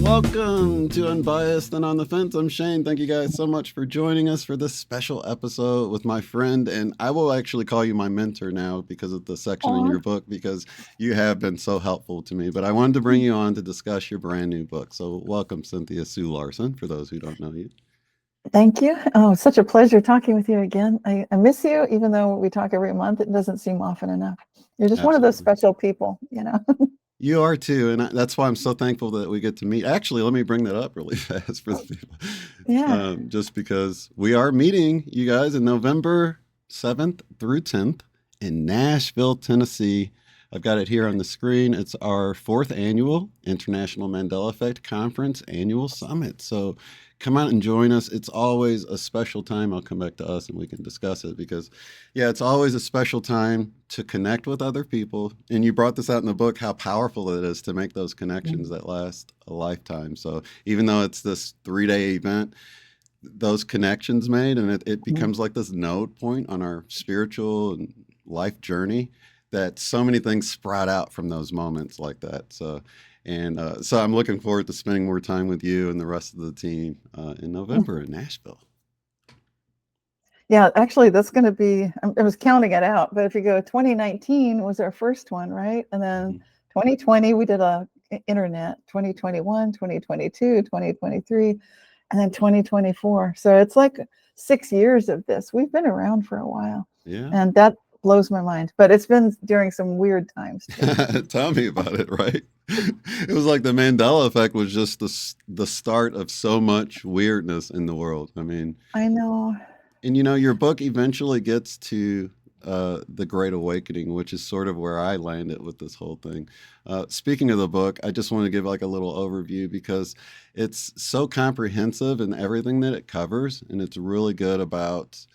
Welcome to Unbiased and on the Fence. I'm Shane. Thank you guys so much for joining us for this special episode with my friend. And I will actually call you my mentor now because of the section in your book, because you have been so helpful to me. But I wanted to bring you on to discuss your brand new book. So welcome, Cynthia Sue Larson, for those who don't know you. Thank you. Oh, such a pleasure talking with you again. I miss you, even though we talk every month. It doesn't seem often enough. You're just one of those special people, you know. You are too, and that's why I'm so thankful that we get to meet. Actually, let me bring that up really fast for the people. Yeah. Just because we are meeting you guys in November 7th through 10th in Nashville, Tennessee. I've got it here on the screen. It's our 4th annual International Mandela Effect Conference annual summit. So come out and join us. It's always a special time. I'll come back to us and we can discuss it because, yeah, it's always a special time to connect with other people. And you brought this out in the book, how powerful it is to make those connections that last a lifetime. So even though it's this 3-day event, those connections made, and it becomes like this node point on our spiritual and life journey, that so many things sprout out from those moments like that. So I'm looking forward to spending more time with you and the rest of the team in November in Nashville. Yeah, actually, that's going to be, I was counting it out, but if you go, 2019 was our first one, right? And then 2020, we did a internet, 2021, 2022, 2023, and then 2024. So it's like 6 years of this. We've been around for a while. Yeah. And that blows my mind, but it's been during some weird times too. Tell me about it, right? It was like the Mandela Effect was just the start of so much weirdness in the world. I mean, I know. And you know, your book eventually gets to the Great Awakening, which is sort of where I landed with this whole thing. Speaking of the book, I just want to give like a little overview because it's so comprehensive in everything that it covers, and it's really good about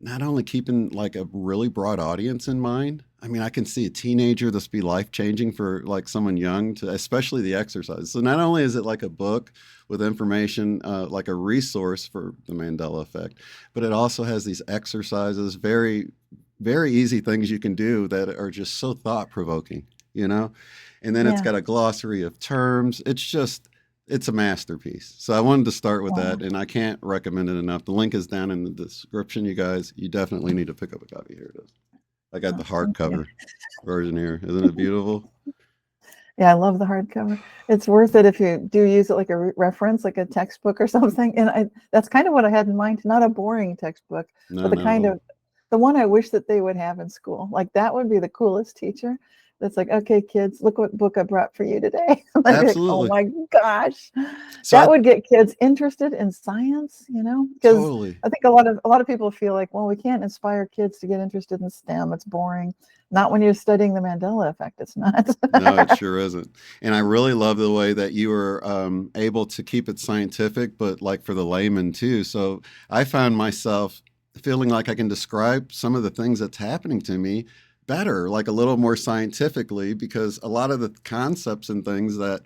not only keeping like a really broad audience in mind. I mean, I can see a teenager this be life-changing for like someone young, to especially the exercise. So not only is it like a book with information, like a resource for the Mandela Effect, but it also has these exercises, very, very easy things you can do that are just so thought-provoking, you know? And then it's got a glossary of terms. It's a masterpiece. So I wanted to start with that, and I can't recommend it enough. The link is down in the description, you guys. You definitely need to pick up a copy. Here it is. I got the hardcover version here. Isn't it beautiful? Yeah, I love the hardcover. It's worth it if you do use it like a reference, like a textbook or something. And that's kind of what I had in mind. Not a boring textbook, but the one I wish that they would have in school. Like that would be the coolest teacher. That's like, okay, kids, look what book I brought for you today. Absolutely. Like, oh my gosh, that would get kids interested in science, you know? Because I think a lot of people feel like, well, we can't inspire kids to get interested in STEM. It's boring. Not when you're studying the Mandela Effect. It's not. No, it sure isn't. And I really love the way that you were able to keep it scientific, but like for the layman too. So I found myself feeling like I can describe some of the things that's happening to me better, like a little more scientifically, because a lot of the concepts and things that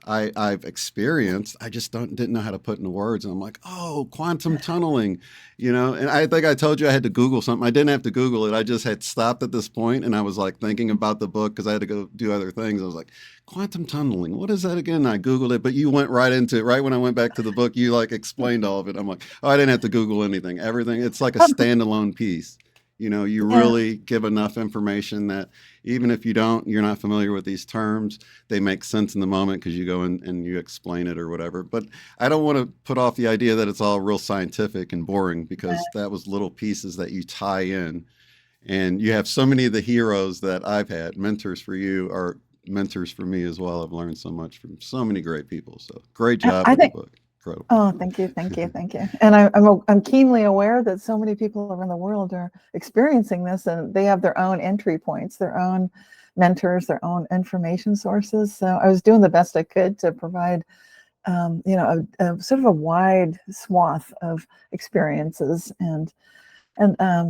I've experienced, I just didn't know how to put into words. And I'm like, oh, quantum tunneling, you know? And I think I told you I had to Google something. I didn't have to Google it. I just had stopped at this point and I was like thinking about the book because I had to go do other things. I was like, quantum tunneling, what is that again? And I Googled it, but you went right into it. Right when I went back to the book, you like explained all of it. I'm like, oh, I didn't have to Google anything. Everything. It's like a standalone piece. You know, you really give enough information that even if you're not familiar with these terms, they make sense in the moment because you go in and you explain it or whatever. But I don't want to put off the idea that it's all real scientific and boring, because that was little pieces that you tie in. And you have so many of the heroes that I've had, mentors for you are mentors for me as well. I've learned so much from so many great people. So great job with the book. Incredible. Oh, thank you. And I'm keenly aware that so many people around the world are experiencing this, and they have their own entry points, their own mentors, their own information sources. So I was doing the best I could to provide, a sort of a wide swath of experiences and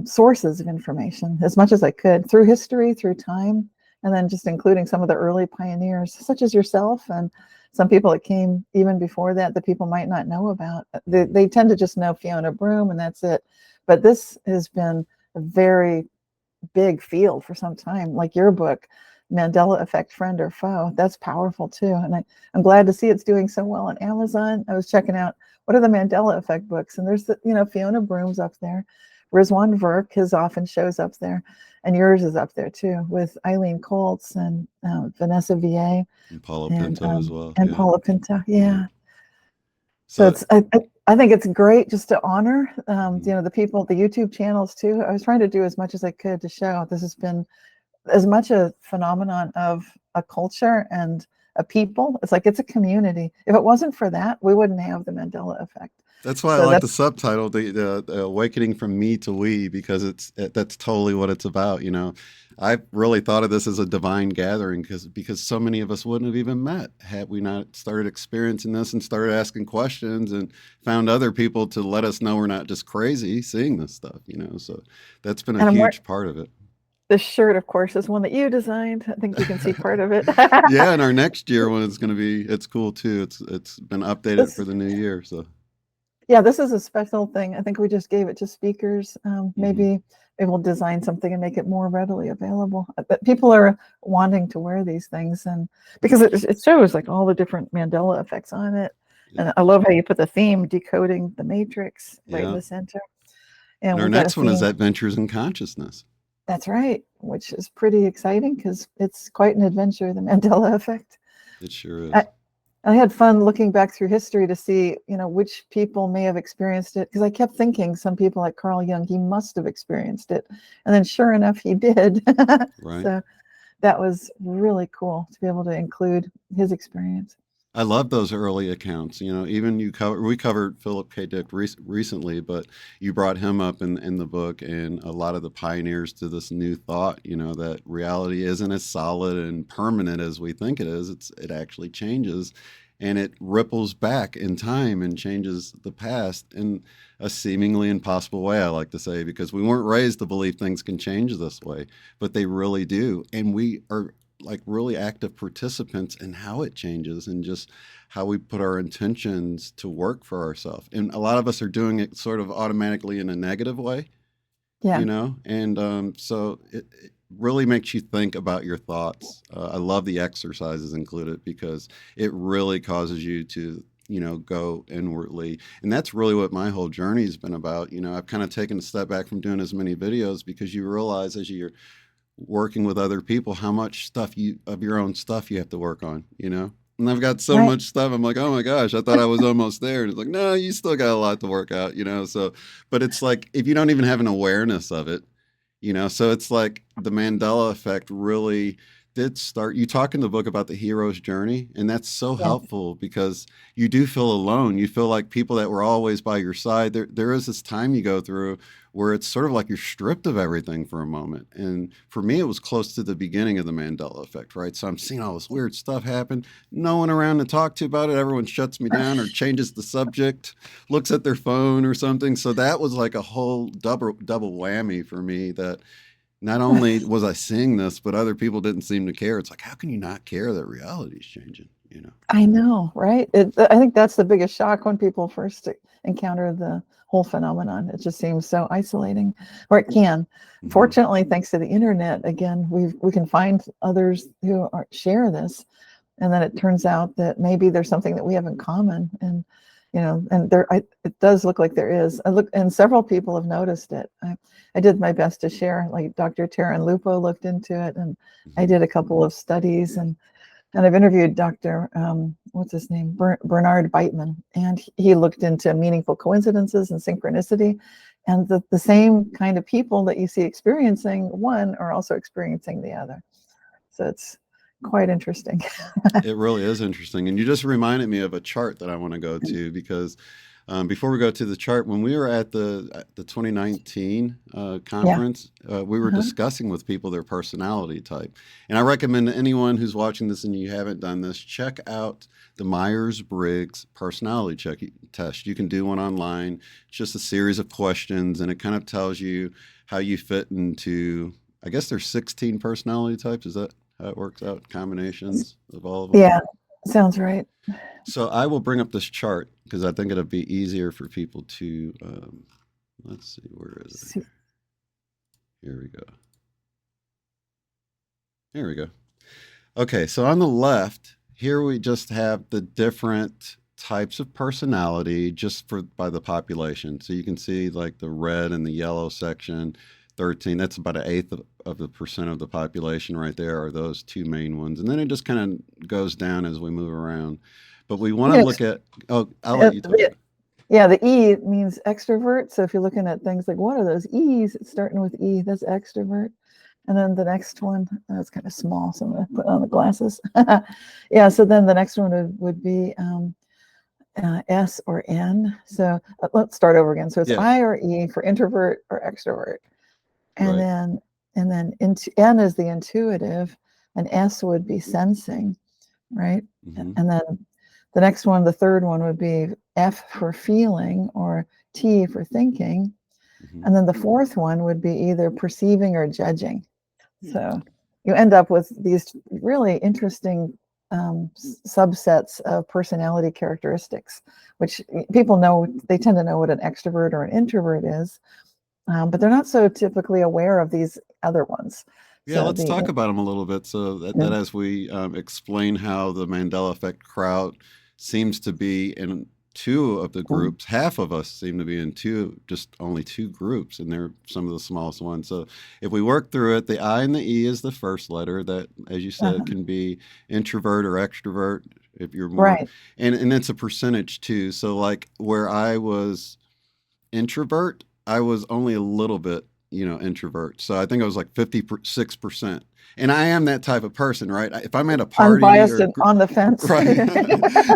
sources of information as much as I could through history, through time, and then just including some of the early pioneers, such as yourself and some people that came even before that people might not know about. They tend to just know Fiona Broome and that's it. But this has been a very big field for some time, like your book, Mandela Effect, Friend or Foe. That's powerful too. And I'm glad to see it's doing so well on Amazon. I was checking out what are the Mandela Effect books, and there's Fiona Broom's up there. Rizwan Virk, his often shows up there, and yours is up there too, with Eileen Colts and Vanessa VA And Paula Pinto as well. and Yeah. Paula Pinto. Yeah. So So it's I think it's great just to honor the people, the YouTube channels too. I was trying to do as much as I could to show this has been as much a phenomenon of a culture and a people. It's like it's a community. If it wasn't for that, we wouldn't have the Mandela Effect. that's why I So like the that's subtitle, the awakening from me to we, because that's totally what it's about. I really thought of this as a divine gathering because so many of us wouldn't have even met had we not started experiencing this and started asking questions and found other people to let us know we're not just crazy seeing this stuff. So that's been a and I'm wearing huge part of it. this shirt, of course, is one that you designed. I think you can see part of it. Yeah, and our next year one is going to be, it's cool too. It's been updated for this the new year. So Yeah, this is a special thing. I think we just gave it to speakers. mhm. Maybe we'll design something and make it more readily available. But people are wanting to wear these things, and because it shows like all the different Mandela effects on it. Yeah. And I love how you put the theme decoding the matrix right in Yeah. the center. And And our we got a next one is theme. Adventures in Consciousness. That's right, which is pretty exciting because it's quite an adventure, the Mandela effect. It sure is. I, I had fun looking back through history to see, which people may have experienced it. Because I kept thinking some people like Carl Jung, he must have experienced it. And then sure enough, he did. Right. So that was really cool to be able to include his experience. I love those early accounts. Even we covered Philip K. Dick recently, but you brought him up in the book, and a lot of the pioneers to this new thought. That reality isn't as solid and permanent as we think it is. It actually changes, and it ripples back in time and changes the past in a seemingly impossible way. I like to say, because we weren't raised to believe things can change this way, but they really do, and we are like really active participants in how it changes and just how we put our intentions to work for ourselves. And a lot of us are doing it sort of automatically in a negative way, Yeah. and so it really makes you think about your thoughts. I love the exercises included because it really causes you to go inwardly, and that's really what my whole journey has been about. I've kind of taken a step back from doing as many videos because you realize as you're working with other people how much stuff of your own stuff you have to work on, and I've got so Right. much stuff. I'm like, oh my gosh, I thought I was almost there, and it's like, no, you still got a lot to work out, so but it's like if you don't even have an awareness of it, so it's like the Mandela effect really did start. You talk in the book about the hero's journey, and that's so Yeah. helpful because you do feel alone. You feel like people that were always by your side. There is this time you go through where it's sort of like you're stripped of everything for a moment. And for me, it was close to the beginning of the Mandela effect, right? So I'm seeing all this weird stuff happen. No one around to talk to about it. Everyone shuts me down or changes the subject, looks at their phone or something. So that was like a whole double whammy for me, that not only was I seeing this, but other people didn't seem to care. It's like, how can you not care that reality is changing? I know, right? I think that's the biggest shock when people first encounter the whole phenomenon. It just seems so isolating, or it can. Mm-hmm. Fortunately, thanks to the internet, again, we can find others who share this, and then it turns out that maybe there's something that we have in common, and it does look like there is. And several people have noticed it. I did my best to share, like Dr. Taryn Lupo looked into it, and I Mm-hmm. did a couple of studies, and I've interviewed Dr. What's his name? Bernard Beitman, and he looked into meaningful coincidences and synchronicity. And the same kind of people that you see experiencing one are also experiencing the other. So it's quite interesting. It really is interesting. And you just reminded me of a chart that I want to go to because before we go to the chart, when we were at the 2019 Yeah. conference, we were Uh-huh. discussing with people their personality type. And I recommend to anyone who's watching this and you haven't done this, check out the Myers-Briggs personality test. You can do one online. It's just a series of questions, and it kind of tells you how you fit into, I guess there's 16 personality types. Is that how it works out? Combinations of all of them? Yeah, sounds right. So I will bring up this chart because I think it'll be easier for people to, let's see, where is it? See, Here we go. Here we go. Okay, so on the left, here we just have the different types of personality just for by the population. So you can see like the red and the yellow section, 13, that's about an eighth of the percent of the population right there are those two main ones. And then it just kind of goes down as we move around. But we want to Yes. look at, oh, I'll let you talk. Yeah, the E means extrovert. So if you're looking at things like what are those E's, it's starting with E, that's extrovert. And then the next one, it's kind of small, so I'm going to put on the glasses. Yeah, so then the next one would be S or N. So let's start over again. So it's Yeah, I or E for introvert or extrovert. And right. then into N is the intuitive, and S would be sensing, right? Hmm. And then the next one, the third one would be F for feeling or T for thinking. Hmm. And then the fourth one would be either perceiving or judging. So you end up with these really interesting subsets of personality characteristics, which people know, they tend to know what an extrovert or an introvert is, but they're not so typically aware of these other ones. Yeah, So let's the talk about them a little bit so that as we explain how the Mandela Effect crowd seems to be in two of the groups, half of us seem to be in two, just only two groups, and they're some of the smallest ones. So if we work through it, the I and the E is the first letter that, as you said, uh-huh. can be introvert or extrovert if you're more, Right. and it's a percentage too. So like where I was introvert, I was only a little bit, introvert. So I think I was like 56%. And I am that type of person, right? If I'm at a party Unbiased or, and on the fence. right.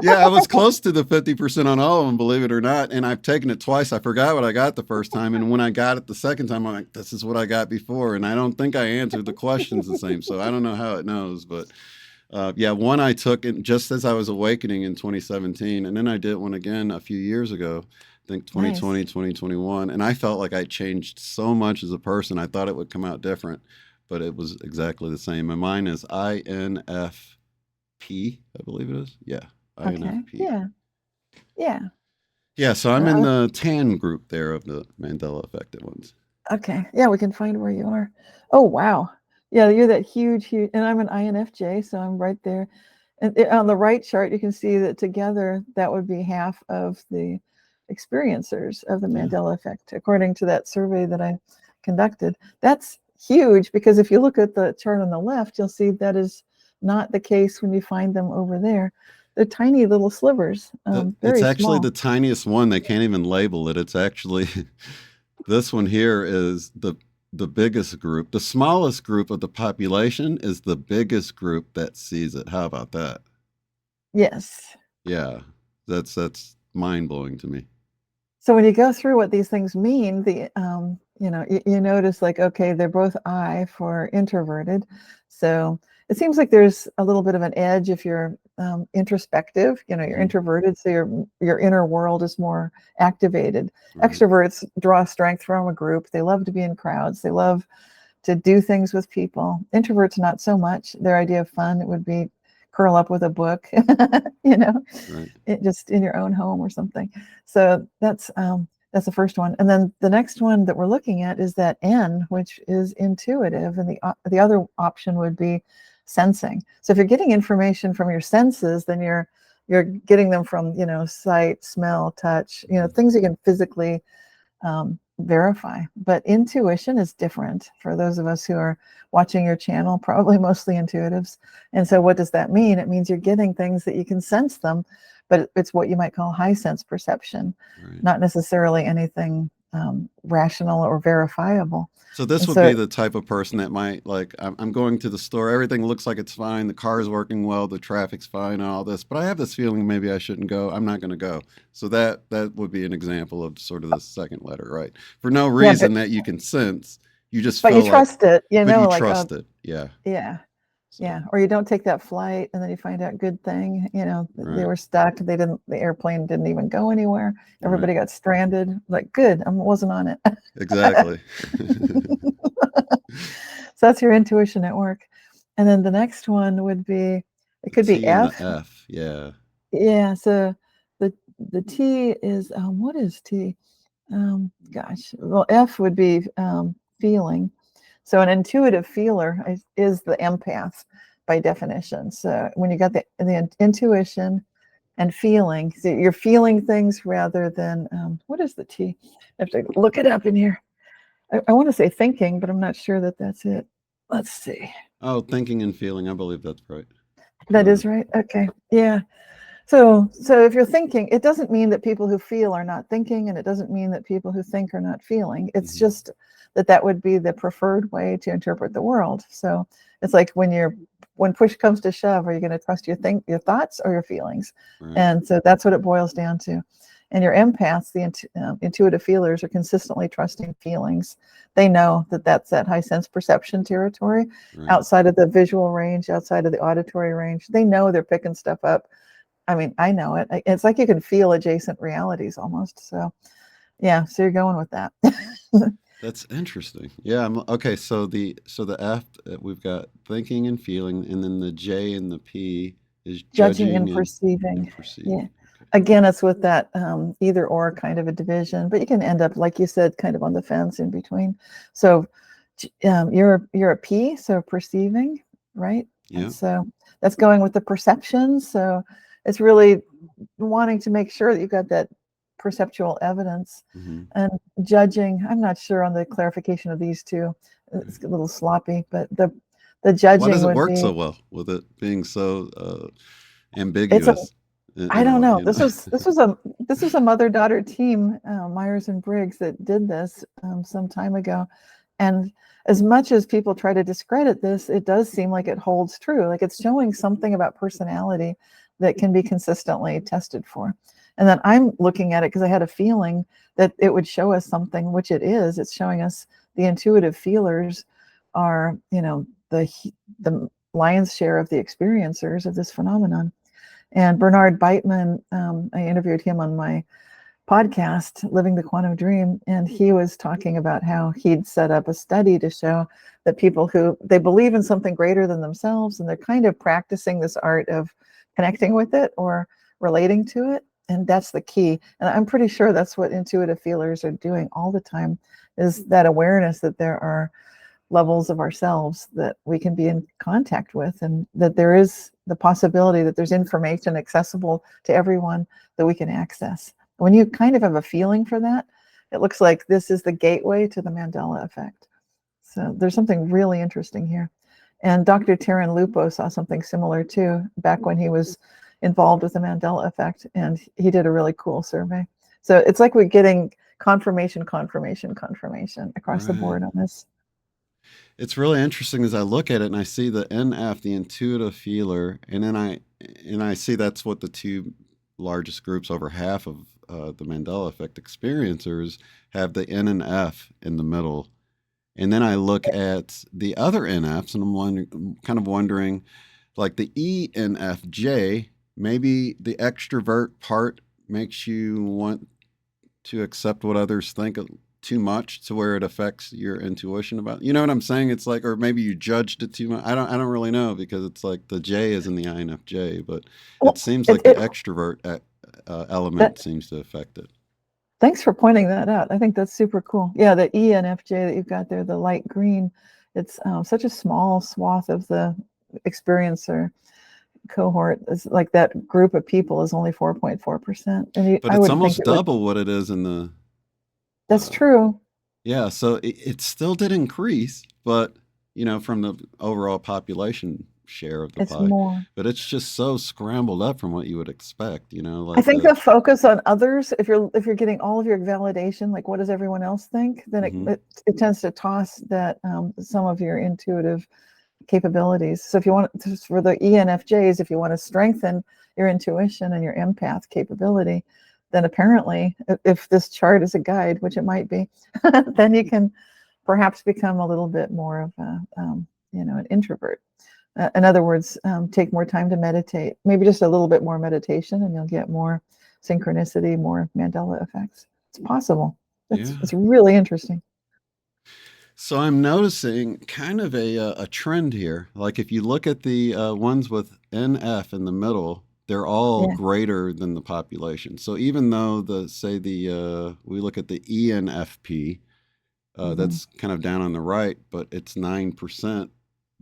Yeah, I was close to the 50% on all of them, believe it or not. And I've taken it twice. I forgot what I got the first time. And when I got it the second time, I'm like, this is what I got before. And I don't think I answered the questions the same. So I don't know how it knows. But yeah, one I took just as I was awakening in 2017. And then I did one again a few years ago. I think Nice. 2020, 2021. And I felt like I changed so much as a person. I thought it would come out different, but it was exactly the same. And mine is INFP, I believe it is. Yeah, Okay. INFP. Yeah. Yeah. Yeah, so I'm in Uh, the tan group there of the Mandela affected ones. okay. Yeah, we can find where you are. Oh, wow. Yeah, you're that huge, huge, and I'm an INFJ, so I'm right there. And on the right chart, you can see that together that would be half of the experiencers of the Yeah. Mandela effect, according to that survey that I conducted. That's huge because if you look at the chart on the left, you'll see that is not the case when you find them over there. They're tiny little slivers, It's very actually small. the tiniest one. They can't even label it. It's actually this one here is the biggest group. The smallest group of the population is the biggest group that sees it. How about that? Yes. Yeah, that's mind blowing to me. So when you go through what these things mean, you notice like, okay, they're both I for introverted. So it seems like there's a little bit of an edge if you're introspective. You're Hmm. introverted, so your inner world is more activated. Right. Extroverts draw strength from a group. They love to be in crowds. They love to do things with people. Introverts, not so much. Their idea of fun, it would be curl up with a book, you know, Right. just in your own home or something. So that's the first one. And then the next one that we're looking at is that N, which is intuitive, and the other option would be sensing. So if you're getting information from your senses, then you're getting them from sight, smell, touch, Hmm. things you can physically verify. But intuition is different for those of us who are watching your channel, probably mostly intuitives. And so what does that mean? It means you're getting things that you can sense them, but it's what you might call high sense perception, Right. not necessarily anything rational or verifiable. So this And would be so, the type of person that might like I'm going to the store, everything looks like it's fine, the car's working well, the traffic's fine, and all this, but I have this feeling maybe I shouldn't go. I'm not going to go. So that would be an example of sort of the second letter, right? For no yeah, reason that you can sense, you just but you feel like, trust it, but you like, trust it. Yeah. yeah. So Yeah, or you don't take that flight and then you find out good thing, they right, were stuck. The airplane didn't even go anywhere. right, Everybody got stranded. Like, good, I wasn't on it. exactly. So that's your intuition at work. And then the next one would be, it The could be T and the F. F, yeah. Yeah, so the the T is, what is T? Gosh, well, F would be feeling. So an intuitive feeler is the empath by definition. So when you got the intuition and feeling, so you're feeling things rather than, what is the T? I have to look it up in here. I want to say thinking, but I'm not sure that that's it. Let's see. Oh, thinking and feeling. I believe that's right. That is right. Okay. Yeah. So if you're thinking, it doesn't mean that people who feel are not thinking, and it doesn't mean that people who think are not feeling. It's just that would be the preferred way to interpret the world. So it's like when push comes to shove, are you going to trust your thoughts or your feelings? Right. And so that's what it boils down to. And your empaths, the intuitive feelers, are consistently trusting feelings. They know that that's that high sense perception territory, Right. outside of the visual range, outside of the auditory range. They know they're picking stuff up. I mean, I know it. It's like you can feel adjacent realities almost. So, yeah. So you're going with that. That's interesting. Yeah. Okay. So the F, we've got thinking and feeling, and then the J and the P is Judging and judging perceiving. perceiving. Yeah. Again, it's with that either or kind of a division, but you can end up, like you said, kind of on the fence in between. So you're a P, so perceiving, right? Yeah. And so that's going with the perception. So it's really wanting to make sure that you've got that perceptual evidence. And judging, I'm not sure on the clarification of these two. It's a little sloppy, but the judging Why does it would work be, so well with it being so it's a, ambiguous I in a don't way? know. You know? This was a mother-daughter team, Myers and Briggs, that did this some time ago. And as much as people try to discredit this, it does seem like it holds true. Like it's showing something about personality that can be consistently tested for. And then I'm looking at it because I had a feeling that it would show us something, which it is. It's showing us the intuitive feelers are, the lion's share of the experiencers of this phenomenon. And Bernard Beitman, I interviewed him on my podcast, Living the Quantum Dream, and he was talking about how he'd set up a study to show that people who they believe in something greater than themselves, and they're kind of practicing this art of connecting with it or relating to it, and that's the key. And I'm pretty sure that's what intuitive feelers are doing all the time, is that awareness that there are levels of ourselves that we can be in contact with, and that there is the possibility that there's information accessible to everyone that we can access. When you kind of have a feeling for that, it looks like this is the gateway to the Mandela Effect. So there's something really interesting here. And Dr. Taryn Lupo saw something similar too, back when he was involved with the Mandela Effect, and he did a really cool survey. So it's like we're getting confirmation across the board on this. It's really interesting as I look at it and I see the NF, the intuitive feeler, and then I see that's what the two largest groups, over half of the Mandela Effect experiencers, have the N and F in the middle. And then I look at the other NFs, and I'm kind of wondering, like the ENFJ, maybe the extrovert part makes you want to accept what others think too much to where it affects your intuition about, you know what I'm saying? It's like, or maybe you judged it too much. I don't really know, because it's like the J is in the INFJ, but it Well, seems like the extrovert element seems to affect it. Thanks for pointing that out. I think that's super cool. Yeah, the ENFJ that you've got there, the light green, it's such a small swath of the experiencer cohort. It's like that group of people is only 4.4%. And But I it's would think almost it would. double what it is in the. That's true. Yeah, so it still did increase, but from the overall population share of the It's pie, more. but it's just so scrambled up from what you would expect. I Like think the focus on others, if you're getting all of your validation, like what does everyone else think, then it tends to toss that some of your intuitive capabilities. So if you want for the ENFJs, if you want to strengthen your intuition and your empath capability, then apparently, if this chart is a guide, which it might be, then you can perhaps become a little bit more of an introvert. In other words, take more time to meditate, maybe just a little bit more meditation, and you'll get more synchronicity, more Mandela effects. It's possible. It's really interesting. So I'm noticing kind of a trend here. Like if you look at the ones with NF in the middle, they're all greater than the population. So even though we look at the ENFP, Hmm. That's kind of down on the right, but it's 9%.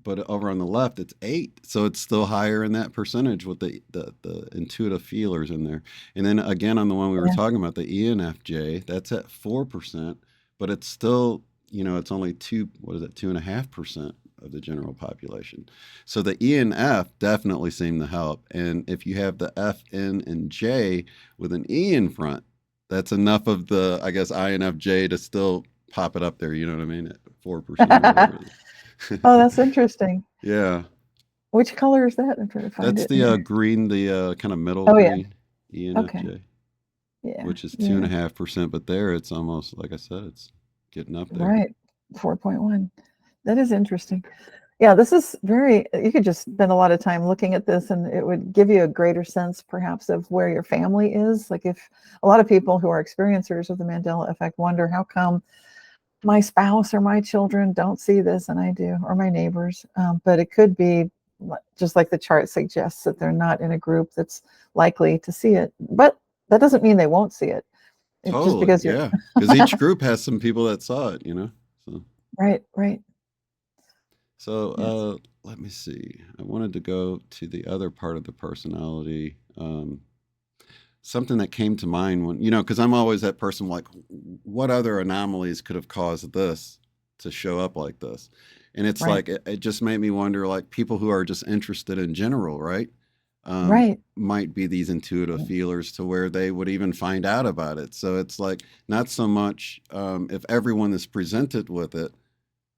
But over on the left, it's 8. So it's still higher in that percentage with the intuitive feelers in there. And then again, on the one we were Yeah. talking about, the ENFJ, that's at 4%, but it's still, it's only 2.5% of the general population. So the E and F definitely seem to help. And if you have the F, N, and J with an E in front, that's enough of the, I guess, INFJ to still pop it up there. You know what I mean? At 4% or whatever it is. Oh, that's interesting. Yeah. Which color is that? I'm trying to find That's it the here. green, the kind of middle Oh, yeah. green, Okay. ENFJ, Yeah. which is two and Yeah. a half percent. But there, it's almost like I said, it's getting up there. Right. 4.1. That is interesting. Yeah, this is very, you could just spend a lot of time looking at this and it would give you a greater sense perhaps of where your family is. Like if a lot of people who are experiencers of the Mandela effect wonder how come my spouse or my children don't see this and I do, or my neighbors. But it could be just like the chart suggests that they're not in a group that's likely to see it. But that doesn't mean they won't see it. It's just Totally, because you're yeah. Because each group has some people that saw it. So, right, right. so Yes, let me see. I wanted to go to the other part of the personality. Something that came to mind when, because I'm always that person like, what other anomalies could have caused this to show up like this? And it's right, like, it just made me wonder, like, people who are just interested in general, right? right. Might be these intuitive feelers to where they would even find out about it. So it's like, not so much if everyone is presented with it,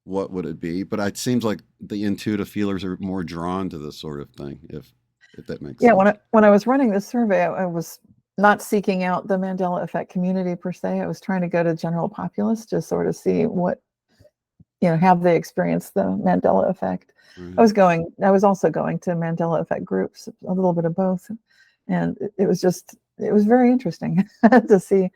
what would it be? But it seems like the intuitive feelers are more drawn to this sort of thing, if that makes Yeah, sense. when I was running this survey, I was not seeking out the Mandela effect community per se. I was trying to go to general populace to sort of see what, have they experienced the Mandela effect. Right. I was also going to Mandela effect groups, a little bit of both. And it was very interesting to see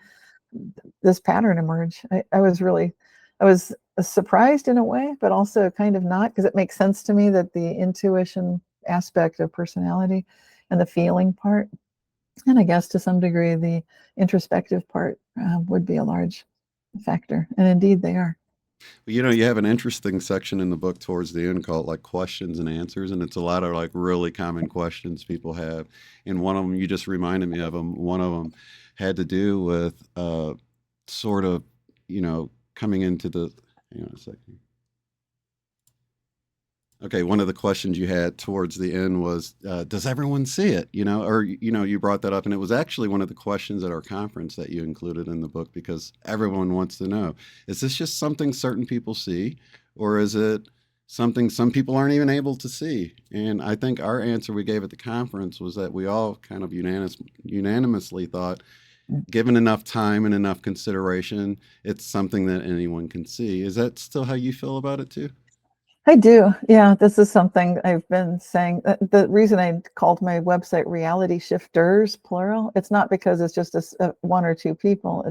this pattern emerge. I was surprised in a way, but also kind of not, because it makes sense to me that the intuition aspect of personality and the feeling part, and I guess to some degree the introspective part would be a large factor. And indeed they are. Well, you have an interesting section in the book towards the end called like questions and answers, and it's a lot of like really common questions people have. And one of them, you just reminded me of them. One of them had to do with sort of, coming into the. Hang on a second. Okay, one of the questions you had towards the end was, "Does everyone see it?" Or you brought that up, and it was actually one of the questions at our conference that you included in the book because everyone wants to know: is this just something certain people see, or is it something some people aren't even able to see? And I think our answer we gave at the conference was that we all kind of unanimously thought, given enough time and enough consideration, it's something that anyone can see. Is that still how you feel about it too? I do. Yeah, this is something I've been saying. The reason I called my website Reality Shifters, plural, it's not because it's just one or two people.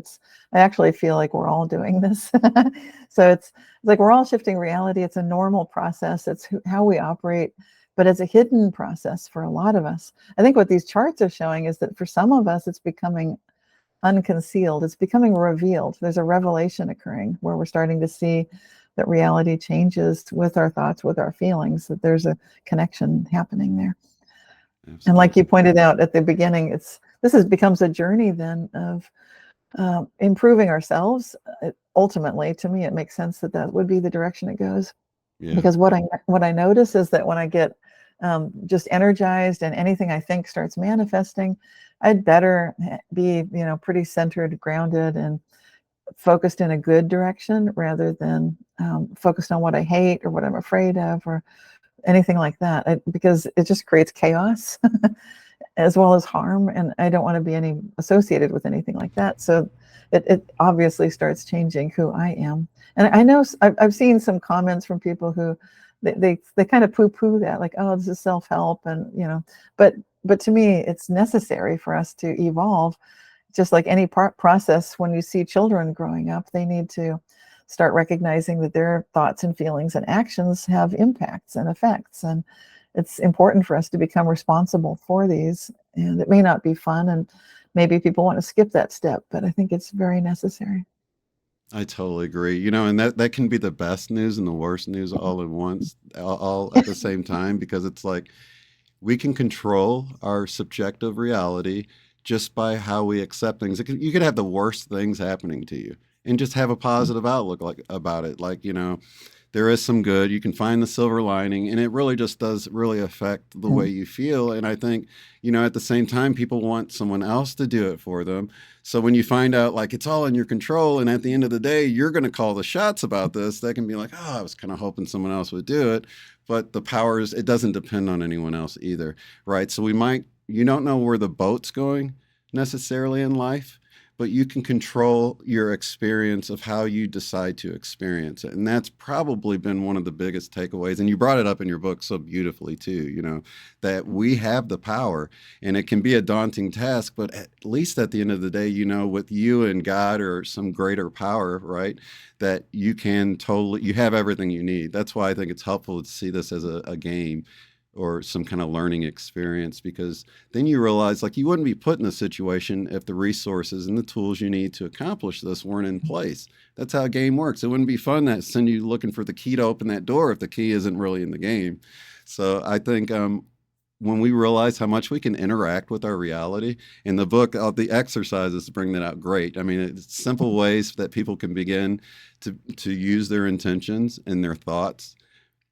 I actually feel like we're all doing this. So it's like we're all shifting reality. It's a normal process. It's how we operate, but it's a hidden process for a lot of us. I think what these charts are showing is that for some of us, it's becoming unconcealed. It's becoming revealed. There's a revelation occurring where we're starting to see that reality changes with our thoughts, with our feelings, that there's a connection happening there. And like you Absolutely. pointed out at the beginning, becomes a journey then of improving ourselves. Ultimately, to me, it makes sense that that would be the direction it goes. Yeah. Because what I notice is that when I get just energized and anything I think starts manifesting, I'd better be pretty centered, grounded, and focused in a good direction rather than focused on what I hate or what I'm afraid of or anything like that. Because it just creates chaos as well as harm, and I don't want to be any associated with anything like that. So it obviously starts changing who I am. And I know I've seen some comments from people who they kind of poo-poo that, like, oh, this is self-help, and but to me, it's necessary for us to evolve. Just like any process, when you see children growing up, they need to start recognizing that their thoughts and feelings and actions have impacts and effects, and it's important for us to become responsible for these. And it may not be fun, and maybe people want to skip that step, but I think it's very necessary. I totally agree. And that can be the best news and the worst news all at once, all at the same time, because it's like we can control our subjective reality just by how we accept things. You could have the worst things happening to you and just have a positive outlook like about it. Like, there is some good. You can find the silver lining, and it really just does really affect the way Mm. you feel. And I think, at the same time, people want someone else to do it for them. So when you find out like it's all in your control, and at the end of the day, you're going to call the shots about this, that can be like, oh, I was kind of hoping someone else would do it. But the powers, it doesn't depend on anyone else either, right? So you don't know where the boat's going necessarily in life, but you can control your experience of how you decide to experience it. And that's probably been one of the biggest takeaways. And you brought it up in your book so beautifully too, that we have the power, and it can be a daunting task, but at least at the end of the day, with you and God or some greater power, right, that you have everything you need. That's why I think it's helpful to see this as a game or some kind of learning experience, because then you realize like you wouldn't be put in a situation if the resources and the tools you need to accomplish this weren't in place. That's how a game works. It wouldn't be fun to send you looking for the key to open that door if the key isn't really in the game. So I think when we realize how much we can interact with our reality, in the book, the exercises bring that out great. I mean, it's simple ways that people can begin to use their intentions and their thoughts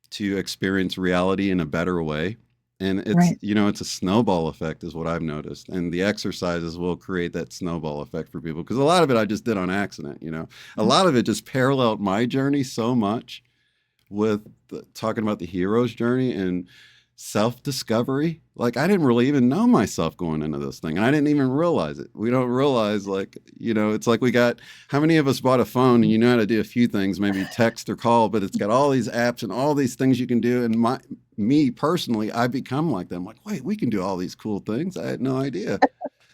to experience reality in a better way. And Right. it's a snowball effect is what I've noticed. And the exercises will create that snowball effect for people. Because a lot of it I just did on accident, A lot of it just paralleled my journey so much with talking about the hero's journey and self-discovery. Like I didn't really even know myself going into this thing, and I didn't even realize it. We don't realize, like, it's like how many of us bought a phone and you know how to do a few things, maybe text or call, but it's got all these apps and all these things you can do. And me personally, I become like them. Like, wait, we can do all these cool things. I had no idea.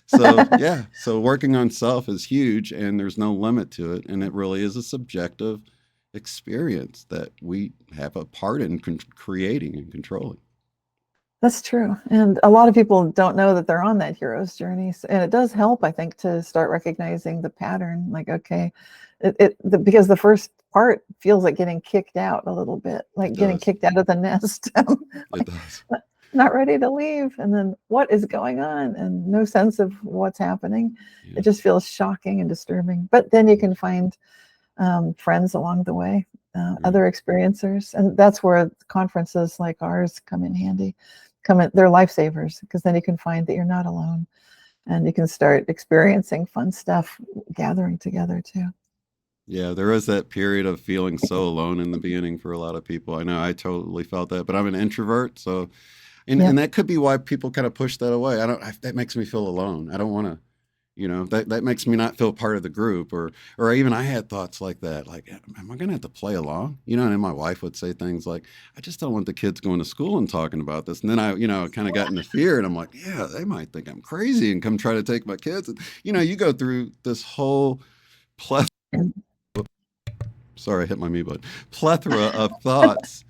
So yeah, so working on self is huge, and there's no limit to it, and it really is a subjective experience that we have a part in creating and controlling. That's true. And a lot of people don't know that they're on that hero's journey. And it does help, I think, to start recognizing the pattern. Like, okay, because the first part feels like getting kicked out a little bit, like It getting does. kicked out of the nest, It like does. not ready to leave. And then what is going on? And no sense of what's happening. It Yeah. just feels shocking and disturbing. But then you can find friends along the way, Right. other experiencers, and that's where conferences like ours come in handy. They're lifesavers, because then you can find that you're not alone, and you can start experiencing fun stuff gathering together too. Yeah, there is that period of feeling so alone in the beginning for a lot of people. I know I totally felt that, but I'm an introvert, so and Yep. that could be why people kind of push that away. That makes me feel alone. I don't want to, that makes me not feel part of the group, or even I had thoughts like that, like, am I gonna have to play along, and then my wife would say things like, I just don't want the kids going to school and talking about this. And then I kind of got into fear, and I'm like, yeah, they might think I'm crazy and come try to take my kids. And you go through this whole plethora, sorry, I hit my mute button, plethora of thoughts,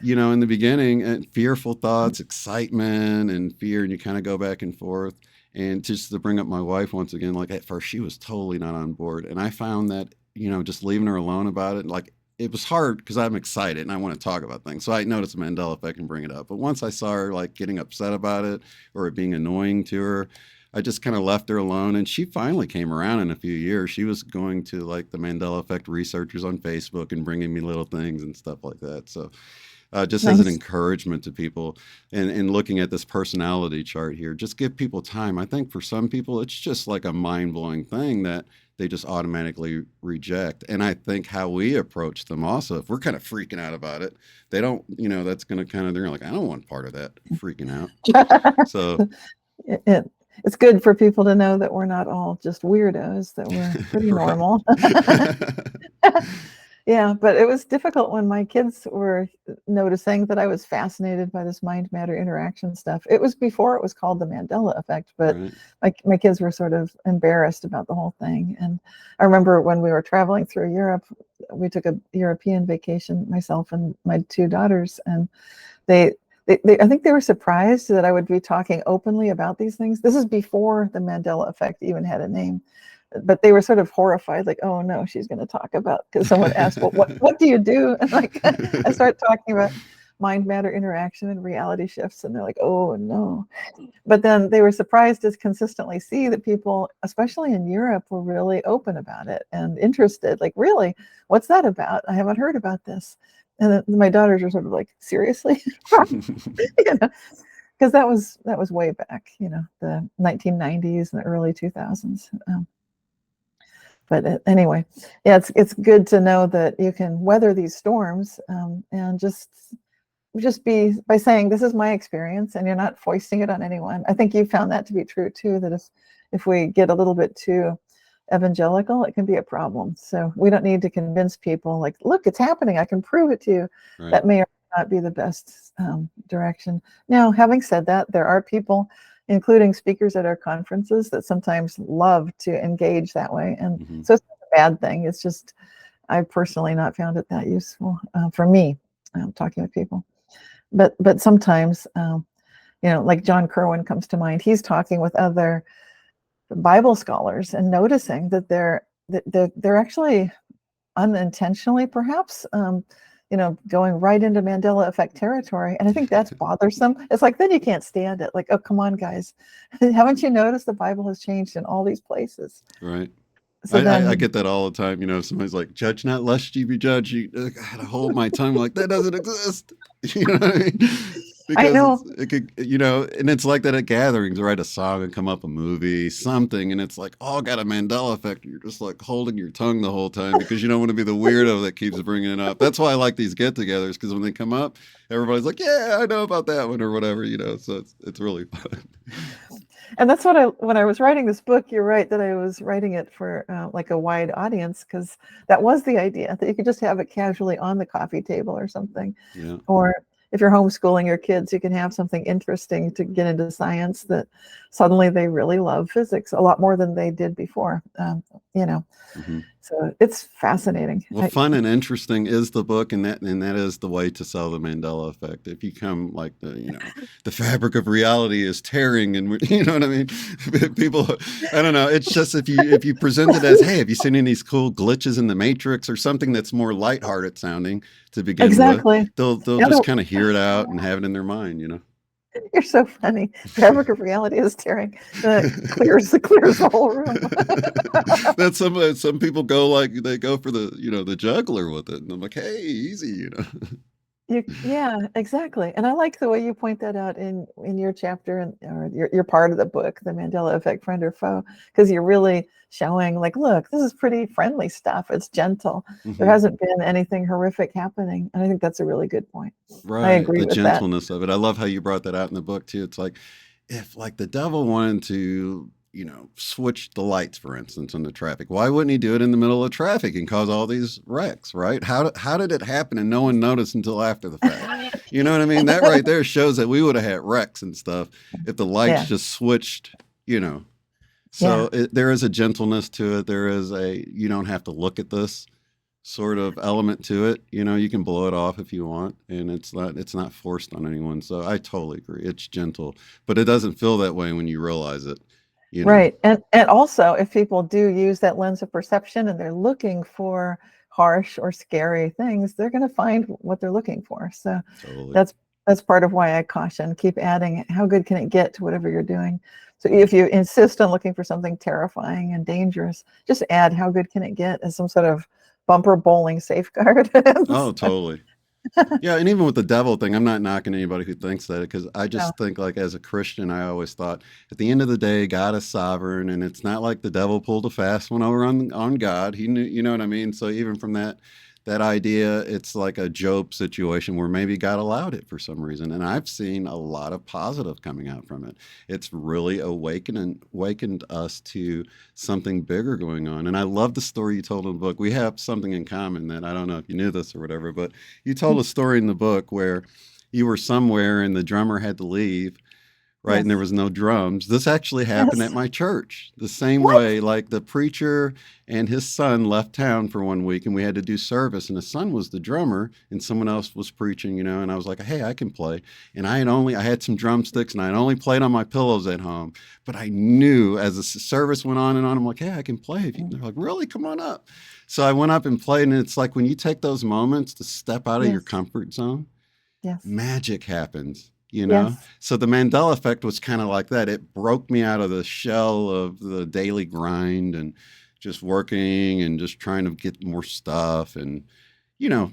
in the beginning, and fearful thoughts, excitement and fear, and you kind of go back and forth. And just to bring up my wife once again, like at first she was totally not on board. And I found that, just leaving her alone about it, like it was hard because I'm excited and I want to talk about things. So I noticed the Mandela effect and bring it up. But once I saw her like getting upset about it or it being annoying to her, I just kind of left her alone. And she finally came around in a few years. She was going to like the Mandela Effect researchers on Facebook and bringing me little things and stuff like that. So just as an Nice. encouragement to people, and looking at this personality chart here, just give people time. I think for some people, it's just like a mind blowing thing that they just automatically reject. And I think how we approach them also, if we're kind of freaking out about it, they don't, that's going to kind of, they're like, I don't want part of that freaking out. So, it, it's good for people to know that we're not all just weirdos, that we're pretty right. normal. Yeah, but it was difficult when my kids were noticing that I was fascinated by this mind matter interaction stuff. It was before it was called the Mandela Effect, but Right. my kids were sort of embarrassed about the whole thing. And I remember when we were traveling through Europe, we took a European vacation, myself and my two daughters, and they, I think they were surprised that I would be talking openly about these things. This is before the Mandela Effect even had a name. but they were sort of horrified, like, oh no, she's going to talk about, because someone asked, well, what do you do? And like, I start talking about mind matter interaction and reality shifts, and they're like, oh no. But then they were surprised to consistently see that people, especially in Europe, were really open about it and interested. Like, really, what's that about? I haven't heard about this. And then my daughters are sort of like, seriously, because that was way back, the 1990s and the early 2000s. But anyway, yeah, it's good to know that you can weather these storms, and just be by saying, this is my experience, and you're not foisting it on anyone. I think you found that to be true too, that if we get a little bit too evangelical, it can be a problem. So we don't need to convince people like, look, it's happening, I can prove it to you. Right. That may or may not be the best direction. Now, having said that, there are people, including speakers at our conferences, that sometimes love to engage that way, and so it's not a bad thing. It's just, I've personally not found it that useful for me, talking with people. But sometimes, like John Kerwin comes to mind. He's talking with other Bible scholars and noticing that they're actually unintentionally, perhaps, going right into Mandela Effect territory. And I think that's bothersome. It's like, then you can't stand it. Like, oh, come on, guys. Haven't you noticed the Bible has changed in all these places? Right. So I get that all the time. If somebody's like, judge not lest you be judged, I had to hold my tongue like, that doesn't exist. You know what I mean? Because I know. it could, and it's like that at gatherings, right? A song would come up, a movie, something, and it's like, oh, got a Mandela effect. You're just like holding your tongue the whole time because you don't want to be the weirdo that keeps bringing it up. That's why I like these get-togethers, because when they come up, everybody's like, yeah, I know about that one or whatever, so it's really fun. And that's when I was writing this book, you're right that I was writing it for like a wide audience, because that was the idea, that you could just have it casually on the coffee table or something. Yeah. Or if you're homeschooling your kids, you can have something interesting to get into science, that suddenly they really love physics a lot more than they did before. So it's fascinating. Well, fun and interesting is the book, and that is the way to sell the Mandela effect. If you come like the fabric of reality is tearing, and you know what I mean. People, I don't know. It's just if you present it as, hey, have you seen any of these cool glitches in the Matrix or something that's more lighthearted sounding to begin with, they'll just kind of hear it out and have it in their mind. You're so funny. Fabric of reality is tearing. Clears the whole room. That's some people they go for the juggler with it, and I'm like, hey, easy, Yeah, exactly. And I like the way you point that out in your chapter, or your part of the book, The Mandela Effect, Friend or Foe, because you're really showing like, look, this is pretty friendly stuff. It's gentle. There hasn't been anything horrific happening. And I think that's a really good point. Right. I agree with that. The gentleness of it. I love how you brought that out in the book too. It's like, if like the devil wanted to, switch the lights, for instance, in the traffic, why wouldn't he do it in the middle of traffic and cause all these wrecks, right? How did it happen and no one noticed until after the fact? You know what I mean? That right there shows that we would have had wrecks and stuff if the lights just switched, So there is a gentleness to it. There is you don't have to look at this sort of element to it. You can blow it off if you want, and it's not forced on anyone. So I totally agree. It's gentle, but it doesn't feel that way when you realize it. Right. And also, if people do use that lens of perception and they're looking for harsh or scary things, they're going to find what they're looking for. So that's part of why I caution, keep adding, how good can it get to whatever you're doing? So if you insist on looking for something terrifying and dangerous, just add, how good can it get, as some sort of bumper bowling safeguard. Oh, totally. Yeah, and even with the devil thing, I'm not knocking anybody who thinks that, because I just think, like, as a Christian, I always thought at the end of the day, God is sovereign, and it's not like the devil pulled a fast one over on God. He knew, you know what I mean? So even from that idea, it's like a Job situation where maybe God allowed it for some reason. And I've seen a lot of positive coming out from it. It's really awakened us to something bigger going on. And I love the story you told in the book. We have something in common that, I don't know if you knew this or whatever, but you told a story in the book where you were somewhere and the drummer had to leave, right? And there Yes. was no drums. This actually happened at Yes. my church the same What? way. Like the preacher and his son left town for 1 week and we had to do service. And his son was the drummer and someone else was preaching, and I was like, hey, I can play. And I had some drumsticks and I had only played on my pillows at home. But I knew as the service went on and on, I'm like, hey, I can play. They're like, really? Come on up. So I went up and played. And it's like when you take those moments to step out of your Yes. comfort zone, Yes. magic happens. Yes. So the Mandela effect was kind of like that. It broke me out of the shell of the daily grind and just working and just trying to get more stuff and, you know,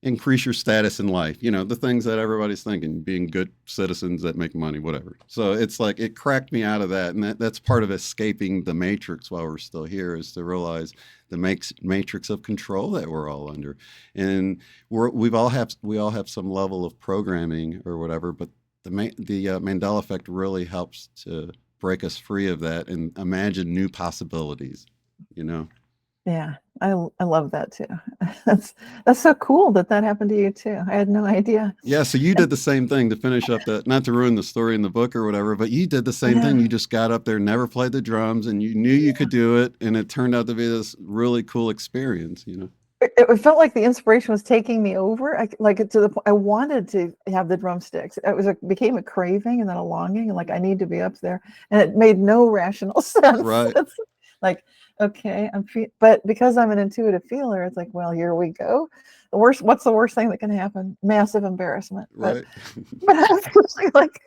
increase your status in life, the things that everybody's thinking, being good citizens that make money, whatever. So it's like it cracked me out of that. And that's part of escaping the matrix while we're still here, is to realize the matrix of control that we're all under. And we all have some level of programming or whatever, but the Mandela effect really helps to break us free of that and imagine new possibilities, you know? Yeah, I love that too. That's so cool that happened to you too. I had no idea. Yeah, so you did the same thing to finish up that, not to ruin the story in the book or whatever, but you did the same Yeah, thing. You just got up there, never played the drums, and you knew you could do it, and it turned out to be this really cool experience. it felt like the inspiration was taking me over. Like to the point I wanted to have the drumsticks. Became a craving and then a longing, and like I need to be up there, and it made no rational sense. Right. It's like, okay, but because I'm an intuitive feeler, it's like, well, here we go. What's the worst thing that can happen? Massive embarrassment. Right. But I was like,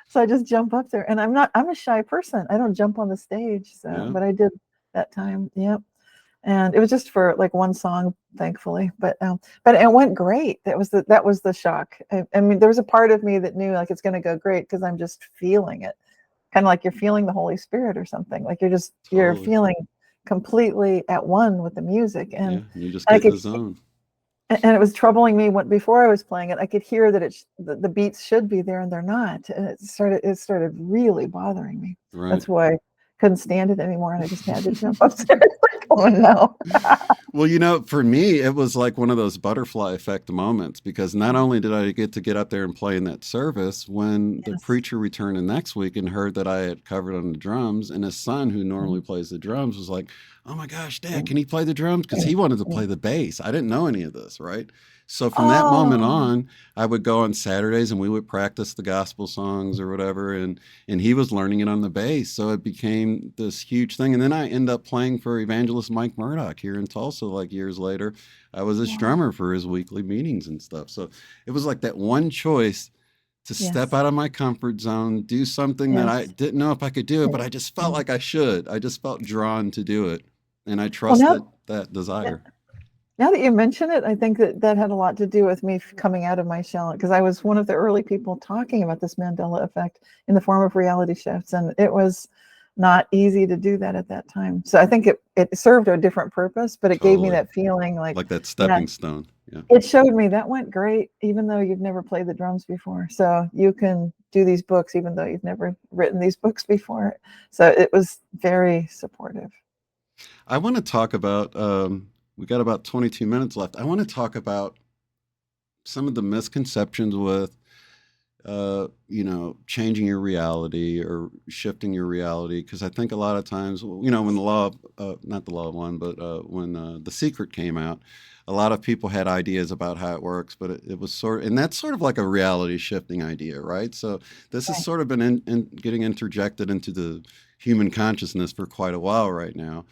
so I just jump up there, and I'm a shy person. I don't jump on the stage. So, Yeah. but I did that time. Yep. And it was just for like one song, thankfully, but it went great. That was the shock. I mean, there was a part of me that knew like it's going to go great because I'm just feeling it, kind of like you're feeling the Holy Spirit or something. Like you're Totally. feeling completely at one with the music, Yeah. and You just I get in could the zone. and it was troubling me before I was playing it. I could hear that the beats should be there and they're not, and it started really bothering me. Right. That's why I couldn't stand it anymore, and I just had to jump upstairs. Like, oh no! Well, for me, it was like one of those butterfly effect moments because not only did I get up there and play in that service, when the Yes. preacher returned the next week and heard that I had covered on the drums, and his son, who normally plays the drums, was like, "Oh my gosh, Dad, can he play the drums?" Because he wanted to play the bass. I didn't know any of this, right? So from that moment Oh, on, I would go on Saturdays and we would practice the gospel songs or whatever, and he was learning it on the bass. So it became this huge thing. And then I end up playing for evangelist Mike Murdoch here in Tulsa, like years later. I was his wow. drummer for his weekly meetings and stuff. So it was like that one choice to step Yes. out of my comfort zone, do something that I Yes. didn't know if I could do it, but I just felt Yeah. like I should. I just felt drawn to do it. And I Well, trusted that desire. now that you mention it, I think that had a lot to do with me coming out of my shell, because I was one of the early people talking about this Mandela effect in the form of reality shifts, and it was not easy to do that at that time. So I think it served a different purpose, but it gave me Totally. that feeling like, Like that yeah, stepping stone. Yeah. it showed me that went great, even though you've never played the drums before. So you can do these books, even though you've never written these books before. So it was very supportive. I want to talk about, we got about 22 minutes left. I want to talk about some of the misconceptions with, changing your reality or shifting your reality. Because I think a lot of times, when the law of, not the law of one, but when The Secret came out, a lot of people had ideas about how it works, but it was and that's sort of like a reality shifting idea, right? So this has Okay. sort of been getting interjected into the human consciousness for quite a while right now.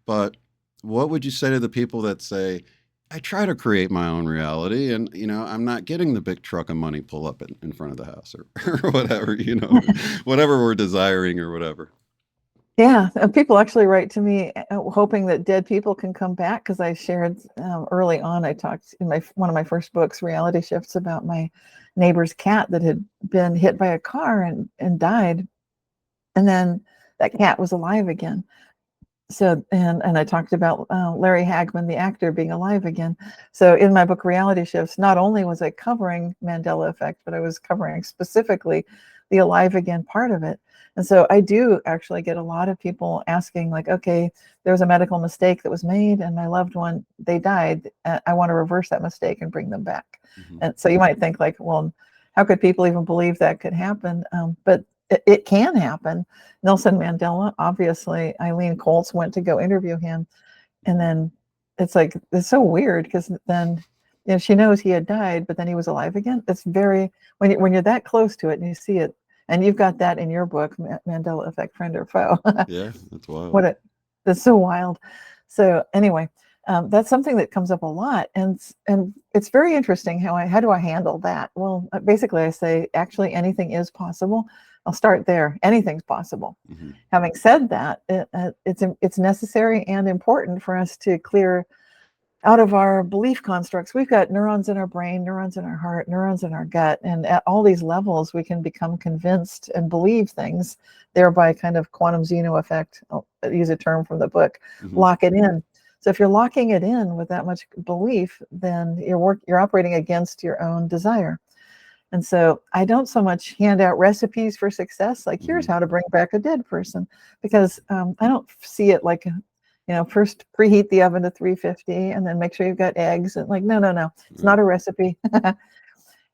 But what would you say to the people that say, I try to create my own reality and, I'm not getting the big truck of money pull up in front of the house or whatever, whatever we're desiring or whatever. Yeah, people actually write to me hoping that dead people can come back, because I shared early on. I talked in one of my first books, Reality Shifts, about my neighbor's cat that had been hit by a car and died, and then that cat was alive again. So and I talked about Larry Hagman, the actor, being alive again. So in my book Reality Shifts, not only was I covering Mandela Effect, but I was covering specifically the alive again part of it. And so I do actually get a lot of people asking, like, okay, there was a medical mistake that was made and my loved one, they died. I want to reverse that mistake and bring them back. Mm-hmm. And so you might think like, well, how could people even believe that could happen? But it can happen. Nelson Mandela, obviously, Eileen Colts went to go interview him, and then it's like it's so weird because then she knows he had died, but then he was alive again. It's very when you're that close to it and you see it, and you've got that in your book, Mandela Effect, Friend or Foe. Yeah, that's wild. That's so wild. So anyway, that's something that comes up a lot, and it's very interesting how do I handle that? Well, basically, I say actually anything is possible. I'll start there. Anything's possible. Mm-hmm. Having said that, it's necessary and important for us to clear out of our belief constructs. We've got neurons in our brain, neurons in our heart, neurons in our gut, and at all these levels, we can become convinced and believe things, thereby kind of quantum Zeno effect. I'll use a term from the book, Mm-hmm. lock it in. So if you're locking it in with that much belief, then you're operating against your own desire. And so I don't so much hand out recipes for success, like here's how to bring back a dead person, because I don't see it like, first preheat the oven to 350 and then make sure you've got eggs. And like, no, it's not a recipe.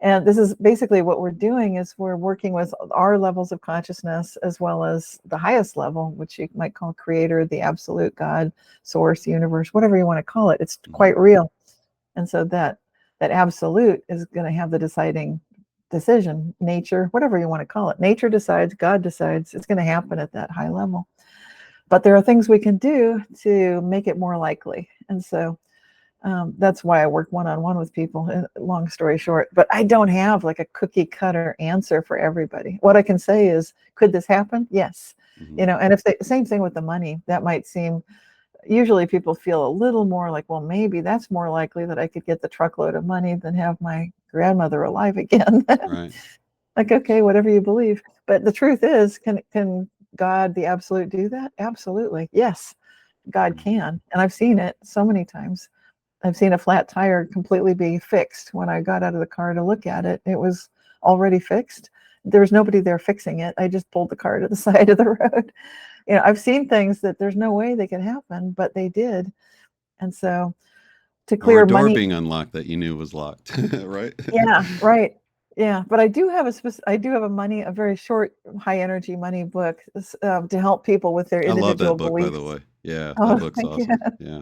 And this is basically what we're doing is we're working with our levels of consciousness as well as the highest level, which you might call creator, the absolute God, source, universe, whatever you want to call it. It's quite real. And so that absolute is going to have the deciding decision, nature, whatever you want to call it. Nature decides, God decides, it's going to happen at that high level. But there are things we can do to make it more likely. And so that's why I work one-on-one with people, long story short. But I don't have like a cookie cutter answer for everybody. What I can say is, could this happen? Yes. Mm-hmm. And if same thing with the money, that might seem, usually people feel a little more like, well, maybe that's more likely that I could get the truckload of money than have my grandmother alive again. Right. Like, okay, whatever you believe. But the truth is, can God, the absolute, do that? Absolutely. Yes, God can. And I've seen it so many times. I've seen a flat tire completely be fixed. When I got out of the car to look at it, it was already fixed. There was nobody there fixing it. I just pulled the car to the side of the road. I've seen things that there's no way they could happen, but they did. And so to clear or a door money being unlocked that you knew was locked, right? Yeah, right. Yeah, but I do have a very short, high energy money book to help people with their I love individual that book, by the beliefs. way. Yeah, that Oh, book's thank you. awesome. Yeah.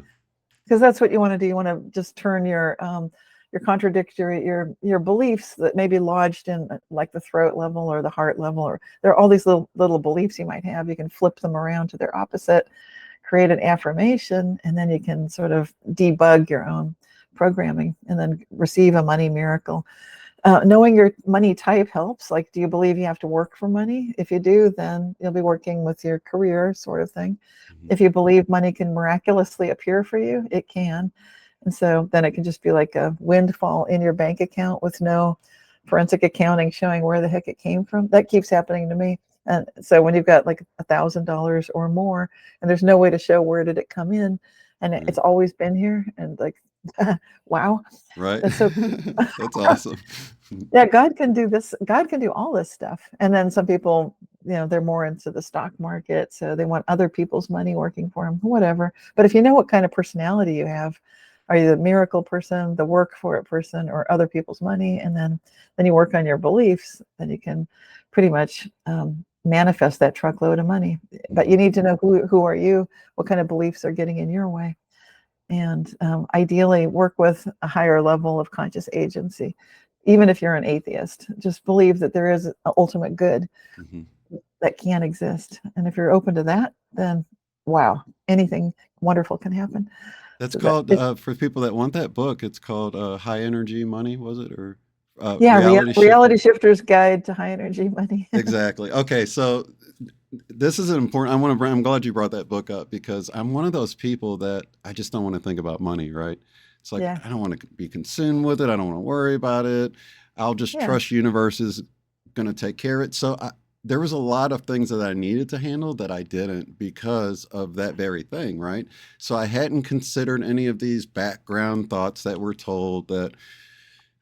Because that's what you want to do. You want to just turn your contradictory, your beliefs that may be lodged in like the throat level or the heart level, or there are all these little beliefs you might have. You can flip them around to their opposite, create an affirmation, and then you can sort of debug your own programming and then receive a money miracle. Knowing your money type helps. Like, do you believe you have to work for money? If you do, then you'll be working with your career sort of thing. Mm-hmm. If you believe money can miraculously appear for you, it can. And so then it can just be like a windfall in your bank account with no forensic accounting showing where the heck it came from. That keeps happening to me. And so when you've got like $1,000 or more, and there's no way to show where did it come in, and it's always been here, and like, wow, Right. that's so That's awesome. Yeah, God can do this. God can do all this stuff. And then some people, they're more into the stock market, so they want other people's money working for them, whatever. But if you know what kind of personality you have, are you the miracle person, the work for it person, or other people's money? And then you work on your beliefs, then you can pretty much manifest that truckload of money. But you need to know who are you, what kind of beliefs are getting in your way. And ideally work with a higher level of conscious agency. Even if you're an atheist, just believe that there is an ultimate good that can exist. And if you're open to that, then wow, anything wonderful can happen. That's So called, for people that want that book, it's called High Energy Money, was it? Or yeah, Reality Shifter? Reality Shifter's Guide to High Energy Money. Exactly. Okay, so this is an important. I'm glad you brought that book up because I'm one of those people that I just don't want to think about money. Right? It's like Yeah. I don't want to be consumed with it. I don't want to worry about it. I'll just trust universe is going to take care of it. So there was a lot of things that I needed to handle that I didn't because of that very thing. Right? So I hadn't considered any of these background thoughts that were told that.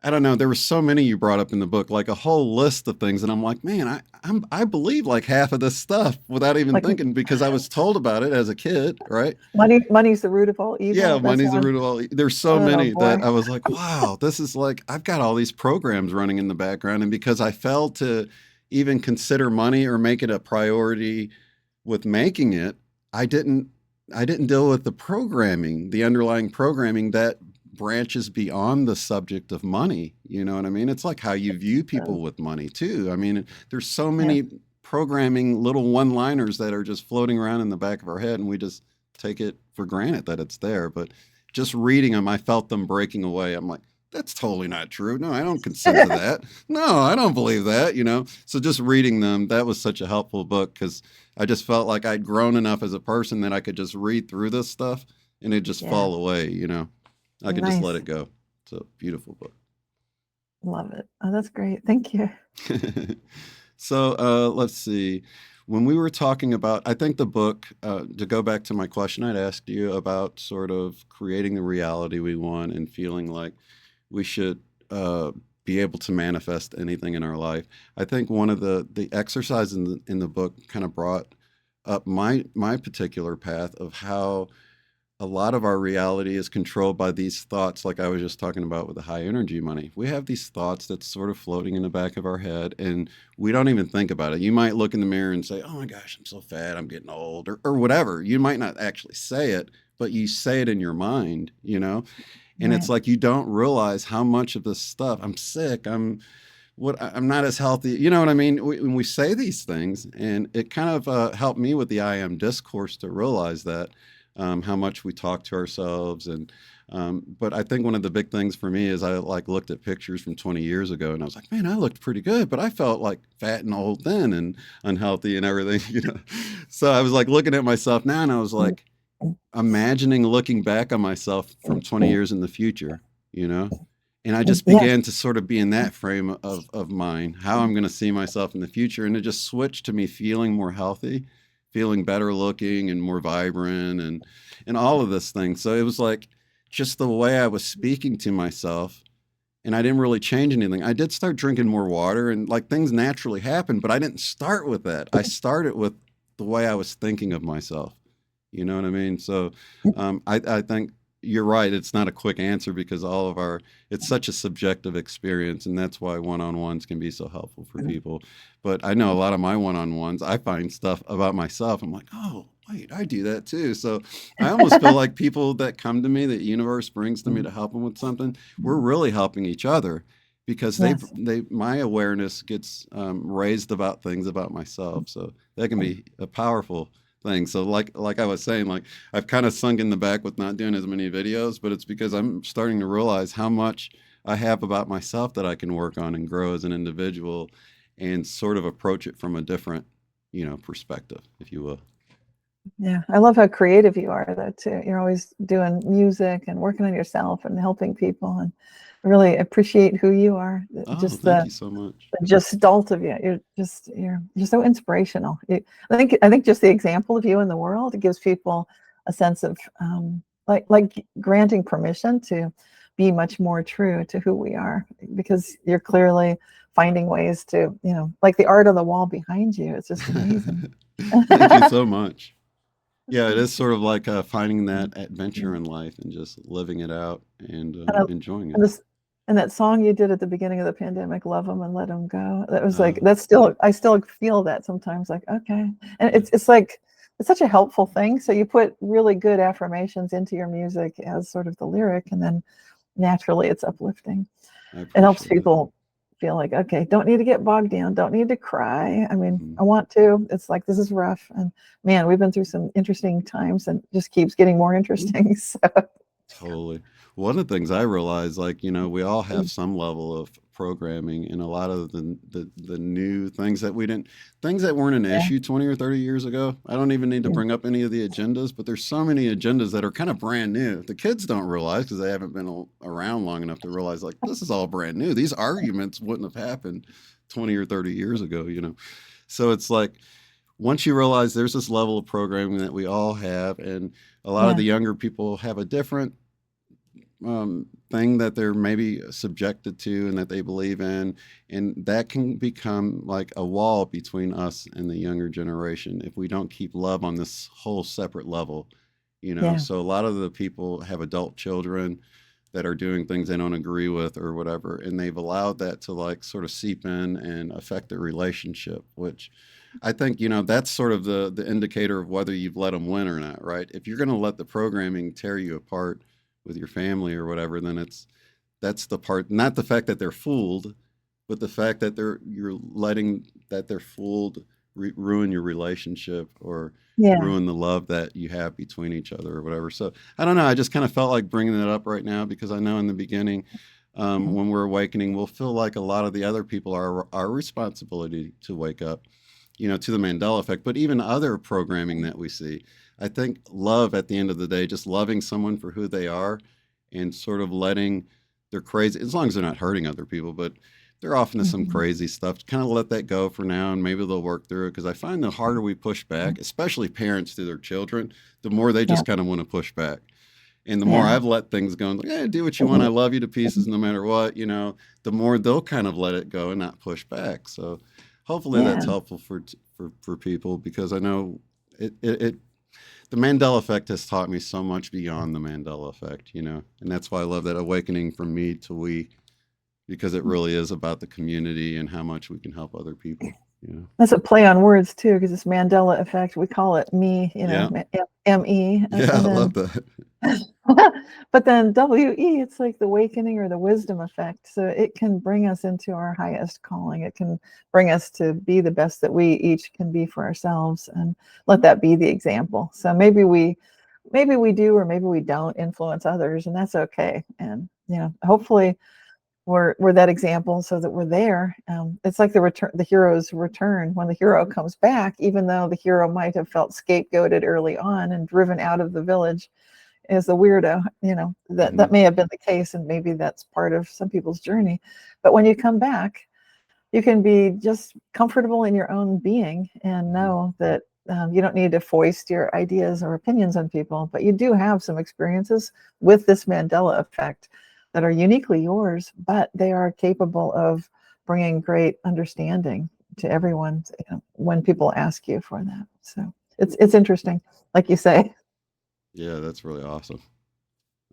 I don't know. There were so many you brought up in the book, like a whole list of things, and I'm like, man, I believe like half of this stuff without even thinking because I was told about it as a kid, right? Money's the root of all evil. Yeah, That's money's the one. root of all. There's so Oh many boy. that I was like, wow, this is like I've got all these programs running in the background, and because I fell to even consider money or make it a priority with making it, I didn't I didn't deal with the programming, the underlying programming that branches beyond the subject of money. You know what I mean? It's like how you view So, people with money too. I mean, there's so yeah, many programming little one-liners that are just floating around in the back of our head, and we just take it for granted that it's there. But just reading them, I felt them breaking away. I'm like, that's totally not true. No, I don't consent to that. No, I don't believe that, you know? So just reading them, that was such a helpful book because I just felt like I'd grown enough as a person that I could just read through this stuff and it just yeah, fall away, you know? I could just let nice. it go. It's a beautiful Love it. Oh, that's great. Thank you. book. So let's see. When we were talking about, I think the book, to go back to my question I'd asked you about sort of creating the reality we want and feeling like we should be able to manifest anything in our life. I think one of the exercises in the book kind of brought up my particular path of how a lot of our reality is controlled by these thoughts, like I was just talking about with the high energy money. We have these thoughts that's sort of floating in the back of our head, and we don't even think about it. You might look in the mirror and say, "Oh my gosh, I'm so fat, I'm getting old," or whatever. You might not actually say it, but you say it in your mind, you know? And it's Right. like you don't realize how much of this stuff, I'm sick, I'm not as healthy. You know what I mean? When we say these things, and it kind of helped me with the I am discourse to realize that how much we talk to ourselves. And but I think one of the big things for me is I like looked at pictures from 20 years ago, and I was like, man, I looked pretty good, but I felt like fat and old then and unhealthy and everything, you know. So I was like looking at myself now, and I was like imagining looking back on myself from 20 years in the future, you know. And I just Yes. began to sort of be in that frame of mind, how I'm going to see myself in the future. And it just switched to me feeling more healthy, feeling better looking and more vibrant and all of this thing. So it was like just the way I was speaking to myself. And I didn't really change anything. I did start drinking more water and like things naturally happened, but I didn't start with that. I started with the way I was thinking of myself. You know what I mean? So I think you're right. It's not a quick answer because all of our, it's such a subjective experience. And that's why one on ones can be so helpful for people. But I know a lot of my one on ones, I find stuff about myself. I'm like, oh, wait, I do that too. So I almost feel like people that come to me, that universe brings to me to help them with something, we're really helping each other because Yes. my awareness gets raised about things about myself. So that can be a powerful thing. So like I was saying, like I've kind of sunk in the back with not doing as many videos, but it's because I'm starting to realize how much I have about myself that I can work on and grow as an individual and sort of approach it from a different, you know, perspective, if you will. Yeah. I love how creative you are, though, too. You're always doing music and working on yourself and helping people. And I really appreciate who you are. Oh, Just thank you so much. the gestalt of you. You're so inspirational. I think just the example of you in the world, it gives people a sense of like granting permission to be much more true to who we are, because you're clearly finding ways to, like the art on the wall behind you. It's just amazing. Thank you so much. Yeah, it is sort of like finding that Yeah. adventure in life and just living it out and And, I, enjoying it. and this and that song you did at the beginning of the pandemic, "Love Them and Let Them Go." That was Uh, like I still feel that sometimes. Like, okay, and yeah. it's like it's such a helpful thing. So you put really good affirmations into your music as sort of the lyric, and then naturally it's uplifting. I It helps appreciate it. people feel like, okay, don't need to get bogged down, don't need to cry. I mean, Mhm. I want to. It's like this is rough, and man, we've been through some interesting times, and it just keeps getting more interesting. So. Totally. One of the things I realize, like, you know, we all have some level of programming and a lot of the new things that we didn't, things that weren't an Yeah. issue 20 or 30 years ago. I don't even need to Yeah. bring up any of the agendas, but there's so many agendas that are kind of brand new. The kids don't realize because they haven't been around long enough to realize, like, this is all brand new. These arguments wouldn't have happened 20 or 30 years ago, you know? So it's like, once you realize there's this level of programming that we all have, and a lot of Yeah. the younger people have a different thing that they're maybe subjected to and that they believe in, and that can become like a wall between us and the younger generation if we don't keep love on this whole separate level, you know. Yeah. So a lot of the people have adult children that are doing things they don't agree with or whatever, and they've allowed that to like sort of seep in and affect their relationship, which I think, that's sort of the indicator of whether you've let them win or not, right? If you're going to let the programming tear you apart with your family or whatever, then that's the part, not the fact that they're fooled, but the fact that you're letting that they're fooled ruin your relationship or Yeah. ruin the love that you have between each other or whatever. So I don't know. I just kind of felt like bringing it up right now because I know in the beginning, when we're awakening, we'll feel like a lot of the other people are our responsibility to wake up, to the Mandela effect, but even other programming that we see. I think love at the end of the day, just loving someone for who they are and sort of letting their crazy, as long as they're not hurting other people, but they're off into some Mhm. crazy stuff. Kind of let that go for now, and maybe they'll work through it. Because I find the harder we push back, especially parents to their children, the more they Yeah. just kind of want to push back. And the more Yeah. I've let things go, and like, hey, do what you want. I love you to pieces, no matter what. The more they'll kind of let it go and not push back. So hopefully that's Yeah. helpful for people because I know it the Mandela effect has taught me so much beyond the Mandela effect. And that's why I love that awakening from me to we because it really is about the community and how much we can help other people. That's a play on words too, because it's Mandela effect. We call it me, Yeah. M-E, Yeah, I and love then, that. but then W-E, it's like the awakening or the wisdom effect. So it can bring us into our highest calling. It can bring us to be the best that we each can be for ourselves, and let that be the example. So maybe we do, or maybe we don't influence others, and that's okay. And hopefully we're that example so that we're there. It's like the hero's return. When the hero comes back, even though the hero might have felt scapegoated early on and driven out of the village as the weirdo, that Hmm. that may have been the case, and maybe that's part of some people's journey. But when you come back, you can be just comfortable in your own being and Hmm. know that you don't need to foist your ideas or opinions on people, but you do have some experiences with this Mandela effect that are uniquely yours, but they are capable of bringing great understanding to everyone, when people ask you for that. So it's interesting, like you say. Yeah, that's really awesome.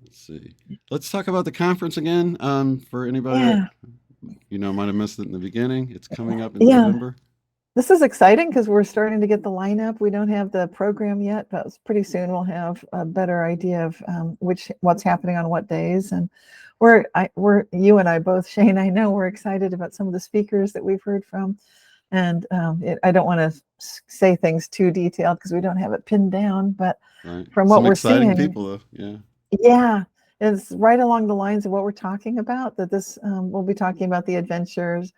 Let's see. Let's talk about the conference again. For anybody that Yeah, might have missed it in the beginning, it's coming up in yeah. November. This is exciting because we're starting to get the lineup. We don't have the program yet, but pretty soon we'll have a better idea of what's happening on what days. And we're you and I both, Shane. I know we're excited about some of the speakers that we've heard from, and I don't want to say things too detailed because we don't have it pinned down. But Right. from what Some we're exciting seeing, people though. Yeah. yeah, it's right along the lines of what we're talking about. That this we'll be talking about the adventures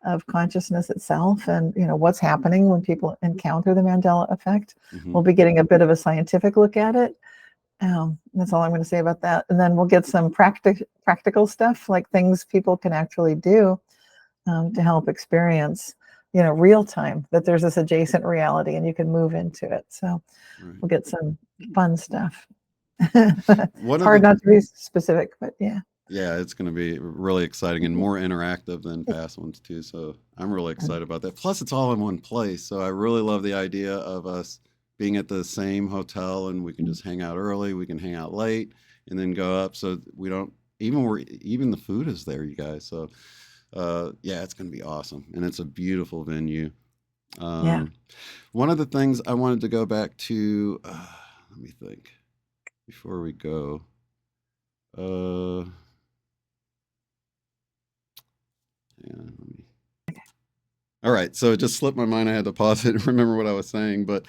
of consciousness itself, and what's happening when people encounter the Mandela effect. Hmm. We'll be getting a bit of a scientific look at it. That's all I'm going to say about that. And then we'll get some practical stuff, like things people can actually do to help experience real time that there's this adjacent reality and you can move into it. So Right. we'll get some fun stuff. It's One of hard the not to be specific, but yeah. Yeah, it's going to be really exciting and more interactive than past ones too. So I'm really excited about that. Plus, it's all in one place. So I really love the idea of us being at the same hotel and we can just hang out early, we can hang out late, and then go up. So we don't even the food is there, you guys. So yeah, it's going to be awesome, and it's a beautiful venue. Yeah. Um, one of the things I wanted to go back to, let me think before we go. Uh, yeah, let me All right, so it just slipped my mind. I had to pause it and remember what I was saying. But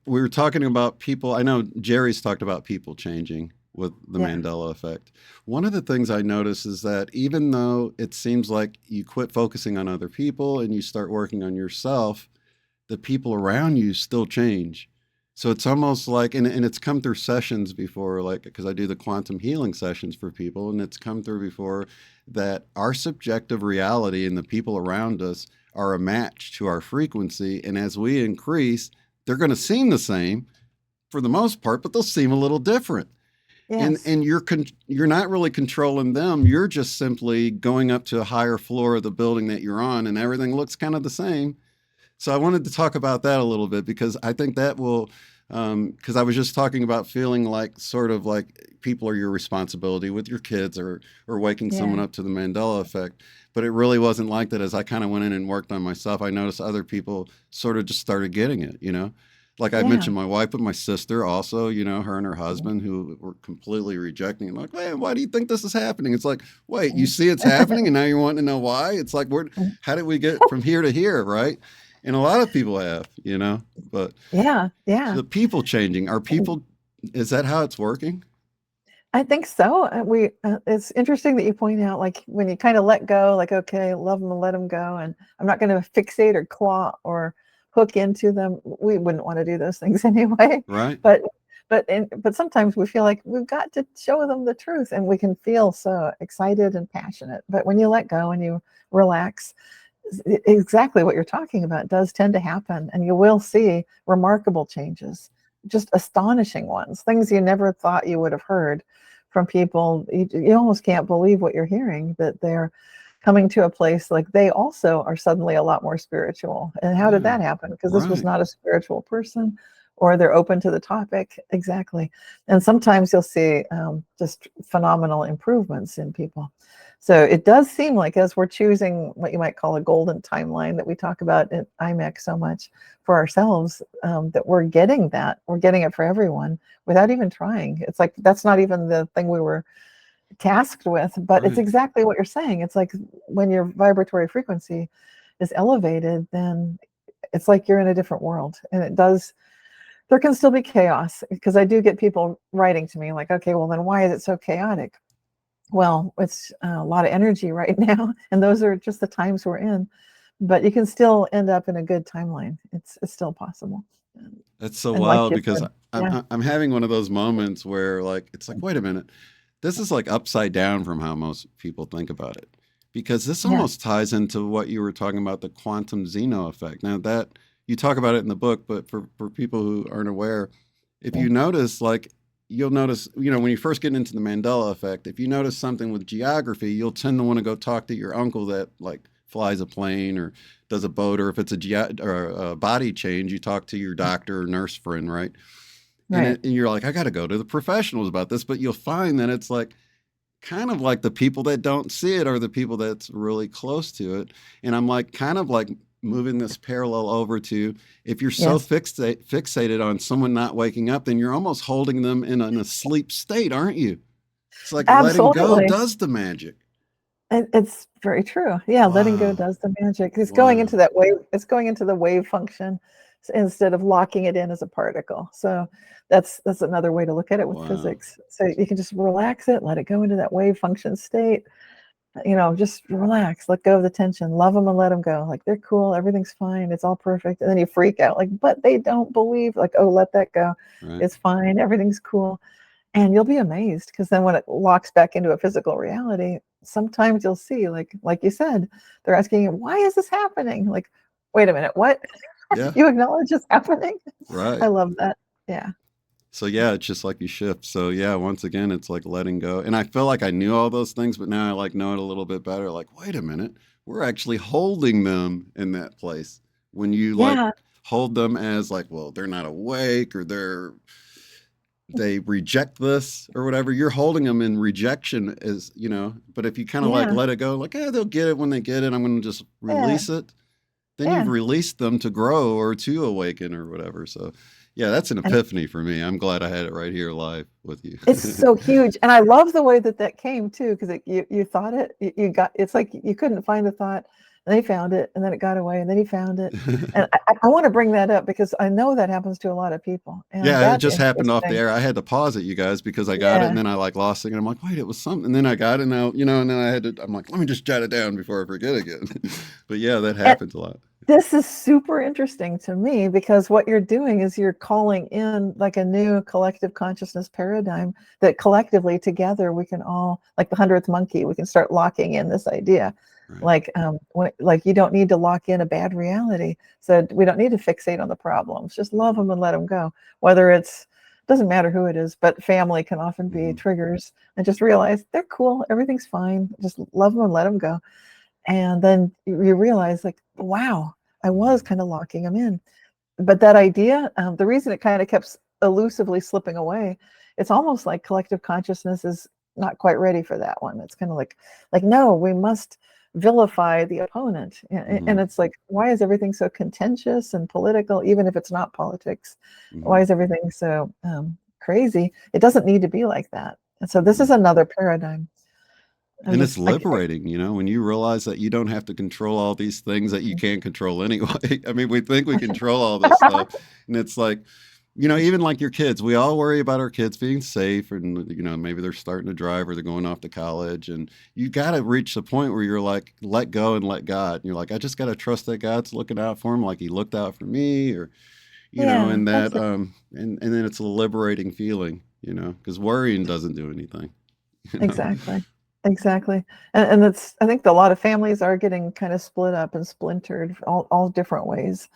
we were talking about people. I know Jerry's talked about people changing with the Yeah. Mandela effect. One of the things I notice is that even though it seems like you quit focusing on other people and you start working on yourself, the people around you still change. So it's almost like, and it's come through sessions before, like, because I do the quantum healing sessions for people, and it's come through before that our subjective reality and the people around us are a match to our frequency. And as we increase, they're going to seem the same for the most part, but they'll seem a little different. And Yes. and you're not really controlling them. You're just simply going up to a higher floor of the building that you're on, and everything looks kind of the same. So I wanted to talk about that a little bit because I think that will Because I was just talking about feeling like sort of like people are your responsibility with your kids, or waking someone Yeah. up to the Mandela effect. But it really wasn't like that. As I kind of went in and worked on myself, I noticed other people sort of just started getting it, you know? Like I Yeah. mentioned my wife, but my sister also, you know, her and her husband who were completely rejecting it. Like, man, why do you think this is happening? It's like, wait, you see it's happening and now you're wanting to know why? It's like, how did we get from here to here, right? And a lot of people have, you know, but Yeah. Yeah. the people changing, are people, is that how it's working? I think so. It's interesting that you point out, like when you kind of let go, like, okay, love them and let them go. And I'm not going to fixate or claw or hook into them. We wouldn't want to do those things anyway. Right? But, but sometimes we feel like we've got to show them the truth, and we can feel so excited and passionate. But when you let go and you relax, exactly what you're talking about does tend to happen, and you will see remarkable changes, just astonishing ones, things you never thought you would have heard from people. You almost can't believe what you're hearing, that they're coming to a place like they also are suddenly a lot more spiritual. And how did Yeah. that happen? Because this was Right. not a spiritual person, or they're open to the topic. Exactly. And sometimes you'll see just phenomenal improvements in people. So it does seem like, as we're choosing what you might call a golden timeline that we talk about at IMEC so much for ourselves, that we're getting that. We're getting it for everyone without even trying. It's like that's not even the thing we were tasked with, but it's Right. exactly what you're saying. It's like when your vibratory frequency is elevated, then it's like you're in a different world. And it does, there can still be chaos, because I do get people writing to me like, okay, well, then why is it so chaotic? Well, it's a lot of energy right now, and those are just the times we're in. But you can still end up in a good timeline. It's still possible. That's so And like wild you because said, yeah, I'm having one of those moments where like it's like, wait a minute, this is like upside down from how most people think about it, because this yeah, almost ties into what you were talking about, the quantum Zeno effect. Now that you talk about it in the book, but for people who aren't aware, if yeah, you notice, like you'll notice, you know, when you first get into the Mandela effect, if you notice something with geography, you'll tend to want to go talk to your uncle that like flies a plane or does a boat, or if it's or a body change, you talk to your doctor or nurse friend, right? right. And you're like, I got to go to the professionals about this, but you'll find that it's like kind of like the people that don't see it are the people that's really close to it. And I'm like, kind of like moving this parallel over to, if you're so Yes, fixated on someone not waking up, then you're almost holding them in an asleep state, aren't you? It's like letting go absolutely. does the magic. It's very true. Yeah, letting go Wow. does the magic. It's going Wow. into that wave. It's going into the wave function, instead of locking it in as a particle. So that's another way to look at it with Wow. physics. So you can just relax it, let it go into that wave function state. Just relax, let go of the tension, love them and let them go. Like, they're cool, everything's fine, it's all perfect. And then you freak out, like, but they don't believe. Like, oh, let that go. Right. It's fine, everything's cool. And you'll be amazed, because then when it locks back into a physical reality, sometimes you'll see, like you said, they're asking you, why is this happening? Like, wait a minute, what? Yeah. You acknowledge it's happening? I Right. love that. Yeah. So yeah, it's just like you shift. So yeah, once again, it's like letting go. And I feel like I knew all those things, but now I like know it a little bit better. Like, wait a minute, we're actually holding them in that place. When you like Yeah. hold them as like, well, they're not awake or they reject this or whatever, you're holding them in rejection as, you know, but if you kind of like Yeah. let it go, like, they'll get it when they get it. I'm going to just Yeah. release it. Then you've Yeah. released them to grow or to awaken or whatever. So yeah, that's an And epiphany for me. I'm glad I had it right here live with you. it's so huge, and I love the way that that came too, because you thought it, you got, it's like you couldn't find the thought, and they found it, and then it got away, and then he found it, and I want to bring that up, because I know that happens to a lot of people, and Yeah, it that's just happened off the interesting. air. I had to pause it, you guys, because I got it and Yeah, then I like lost it. And I'm like, wait, it was something. And then I got it now, you know, and then I had to, I'm like, let me just jot it down before I forget again. But yeah, that and happens a lot. this is super interesting to me, because what you're doing is you're calling in like a new collective consciousness paradigm, that collectively together we can all, like the 100th monkey, we can start locking in this idea. Right. Like you don't need to lock in a bad reality. So we don't need to fixate on the problems. Just love them and let them go. Whether it's, doesn't matter who it is, but family can often be Hmm. triggers, and just realize they're cool, everything's fine. Just love them and let them go. And then you realize, like, wow, I was kind of locking them in. But that idea, the reason it kind of kept elusively slipping away. It's almost like collective consciousness is not quite ready for that one. It's kind of like, no, we must vilify the opponent. And it's like, why is everything so contentious and political, even if it's not politics? Why is everything so crazy? It doesn't need to be like that. And so this is another paradigm. And it's liberating, you know, when you realize that you don't have to control all these things that you can't control anyway. I mean, we think we control all this stuff. And it's like, you know, even like your kids, we all worry about our kids being safe and, you know, maybe they're starting to drive or they're going off to college. And you got to reach the point where you're like, let go and let God. And you're like, I just got to trust that God's looking out for him like he looked out for me, or, you know, and that, and then it's a liberating feeling, you know, because worrying doesn't do anything. You know? Exactly. And that's, I think a lot of families are getting kind of split up and splintered all different ways.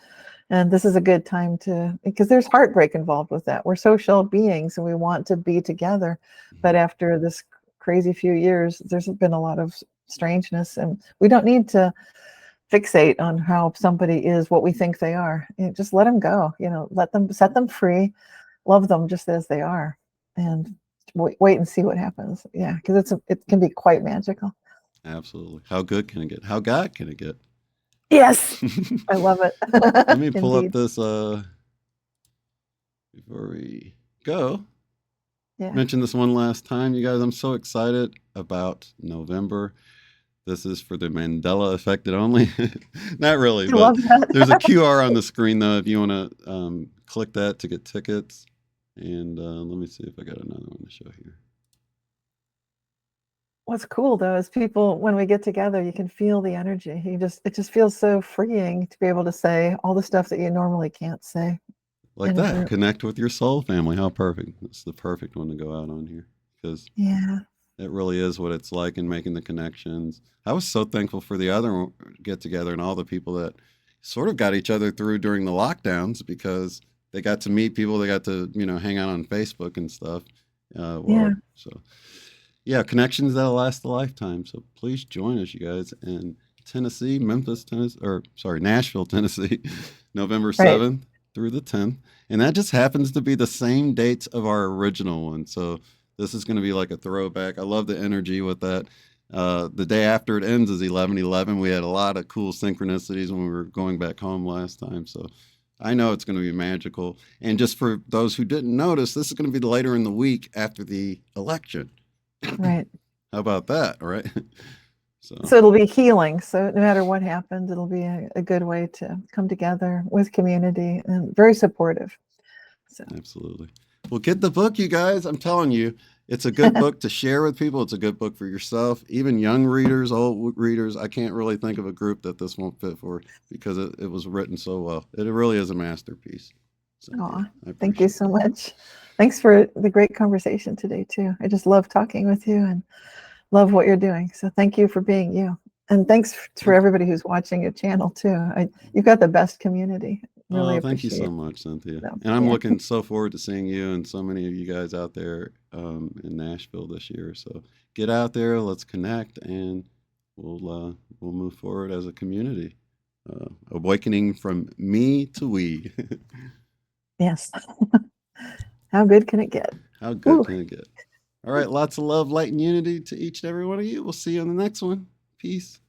And this is a good time because there's heartbreak involved with that. We're social beings and we want to be together. But after this crazy few years, there's been a lot of strangeness, and we don't need to fixate on how somebody is, what we think they are. You know, just let them go, you know, set them free, love them just as they are. And wait and see what happens. Yeah, because it can be quite magical. Absolutely. How good can it get? How God can it get? Yes, I love it. Let me pull up Indeed. this before we go. Yeah. Mention this one last time, you guys. I'm so excited about November. This is for the Mandela Effect only. Not really, but there's a QR on the screen though if you want to click that to get tickets. And let me see if I got another one to show here. What's cool though is people, when we get together, you can feel the energy. It just feels so freeing to be able to say all the stuff that you normally can't say. Like that, connect with your soul family. How perfect. It's the perfect one to go out on here, because it really is what it's like in making the connections. I was so thankful for the other get together and all the people that sort of got each other through during the lockdowns, because they got to meet people. They got to, you know, hang out on Facebook and stuff. So yeah, connections that'll last a lifetime. So please join us, you guys, in Tennessee, Nashville, Tennessee, November 7th through the 10th. And that just happens to be the same dates of our original one. So this is going to be like a throwback. I love the energy with that. The day after it ends is 11/11. We had a lot of cool synchronicities when we were going back home last time. So I know it's going to be magical. And just for those who didn't notice, this is going to be later in the week after the election. Right. How about that, right? So it'll be healing. So no matter what happens, it'll be a good way to come together with community, and very supportive. So. Absolutely. Well, get the book, you guys. I'm telling you, it's a good book to share with people. It's a good book for yourself, even young readers, old readers. I can't really think of a group that this won't fit for, because it was written so well. It really is a masterpiece. So, thank you so much. Thanks for the great conversation today, too. I just love talking with you and love what you're doing. So thank you for being you. And thanks for everybody who's watching your channel, too. You've got the best community. Really thank you so much, Cynthia. And I'm looking so forward to seeing you and so many of you guys out there in Nashville this year. So get out there, let's connect, and we'll move forward as a community. Awakening from me to we. Yes. How good can it get? How good can it get? All right. Lots of love, light, and unity to each and every one of you. We'll see you on the next one. Peace.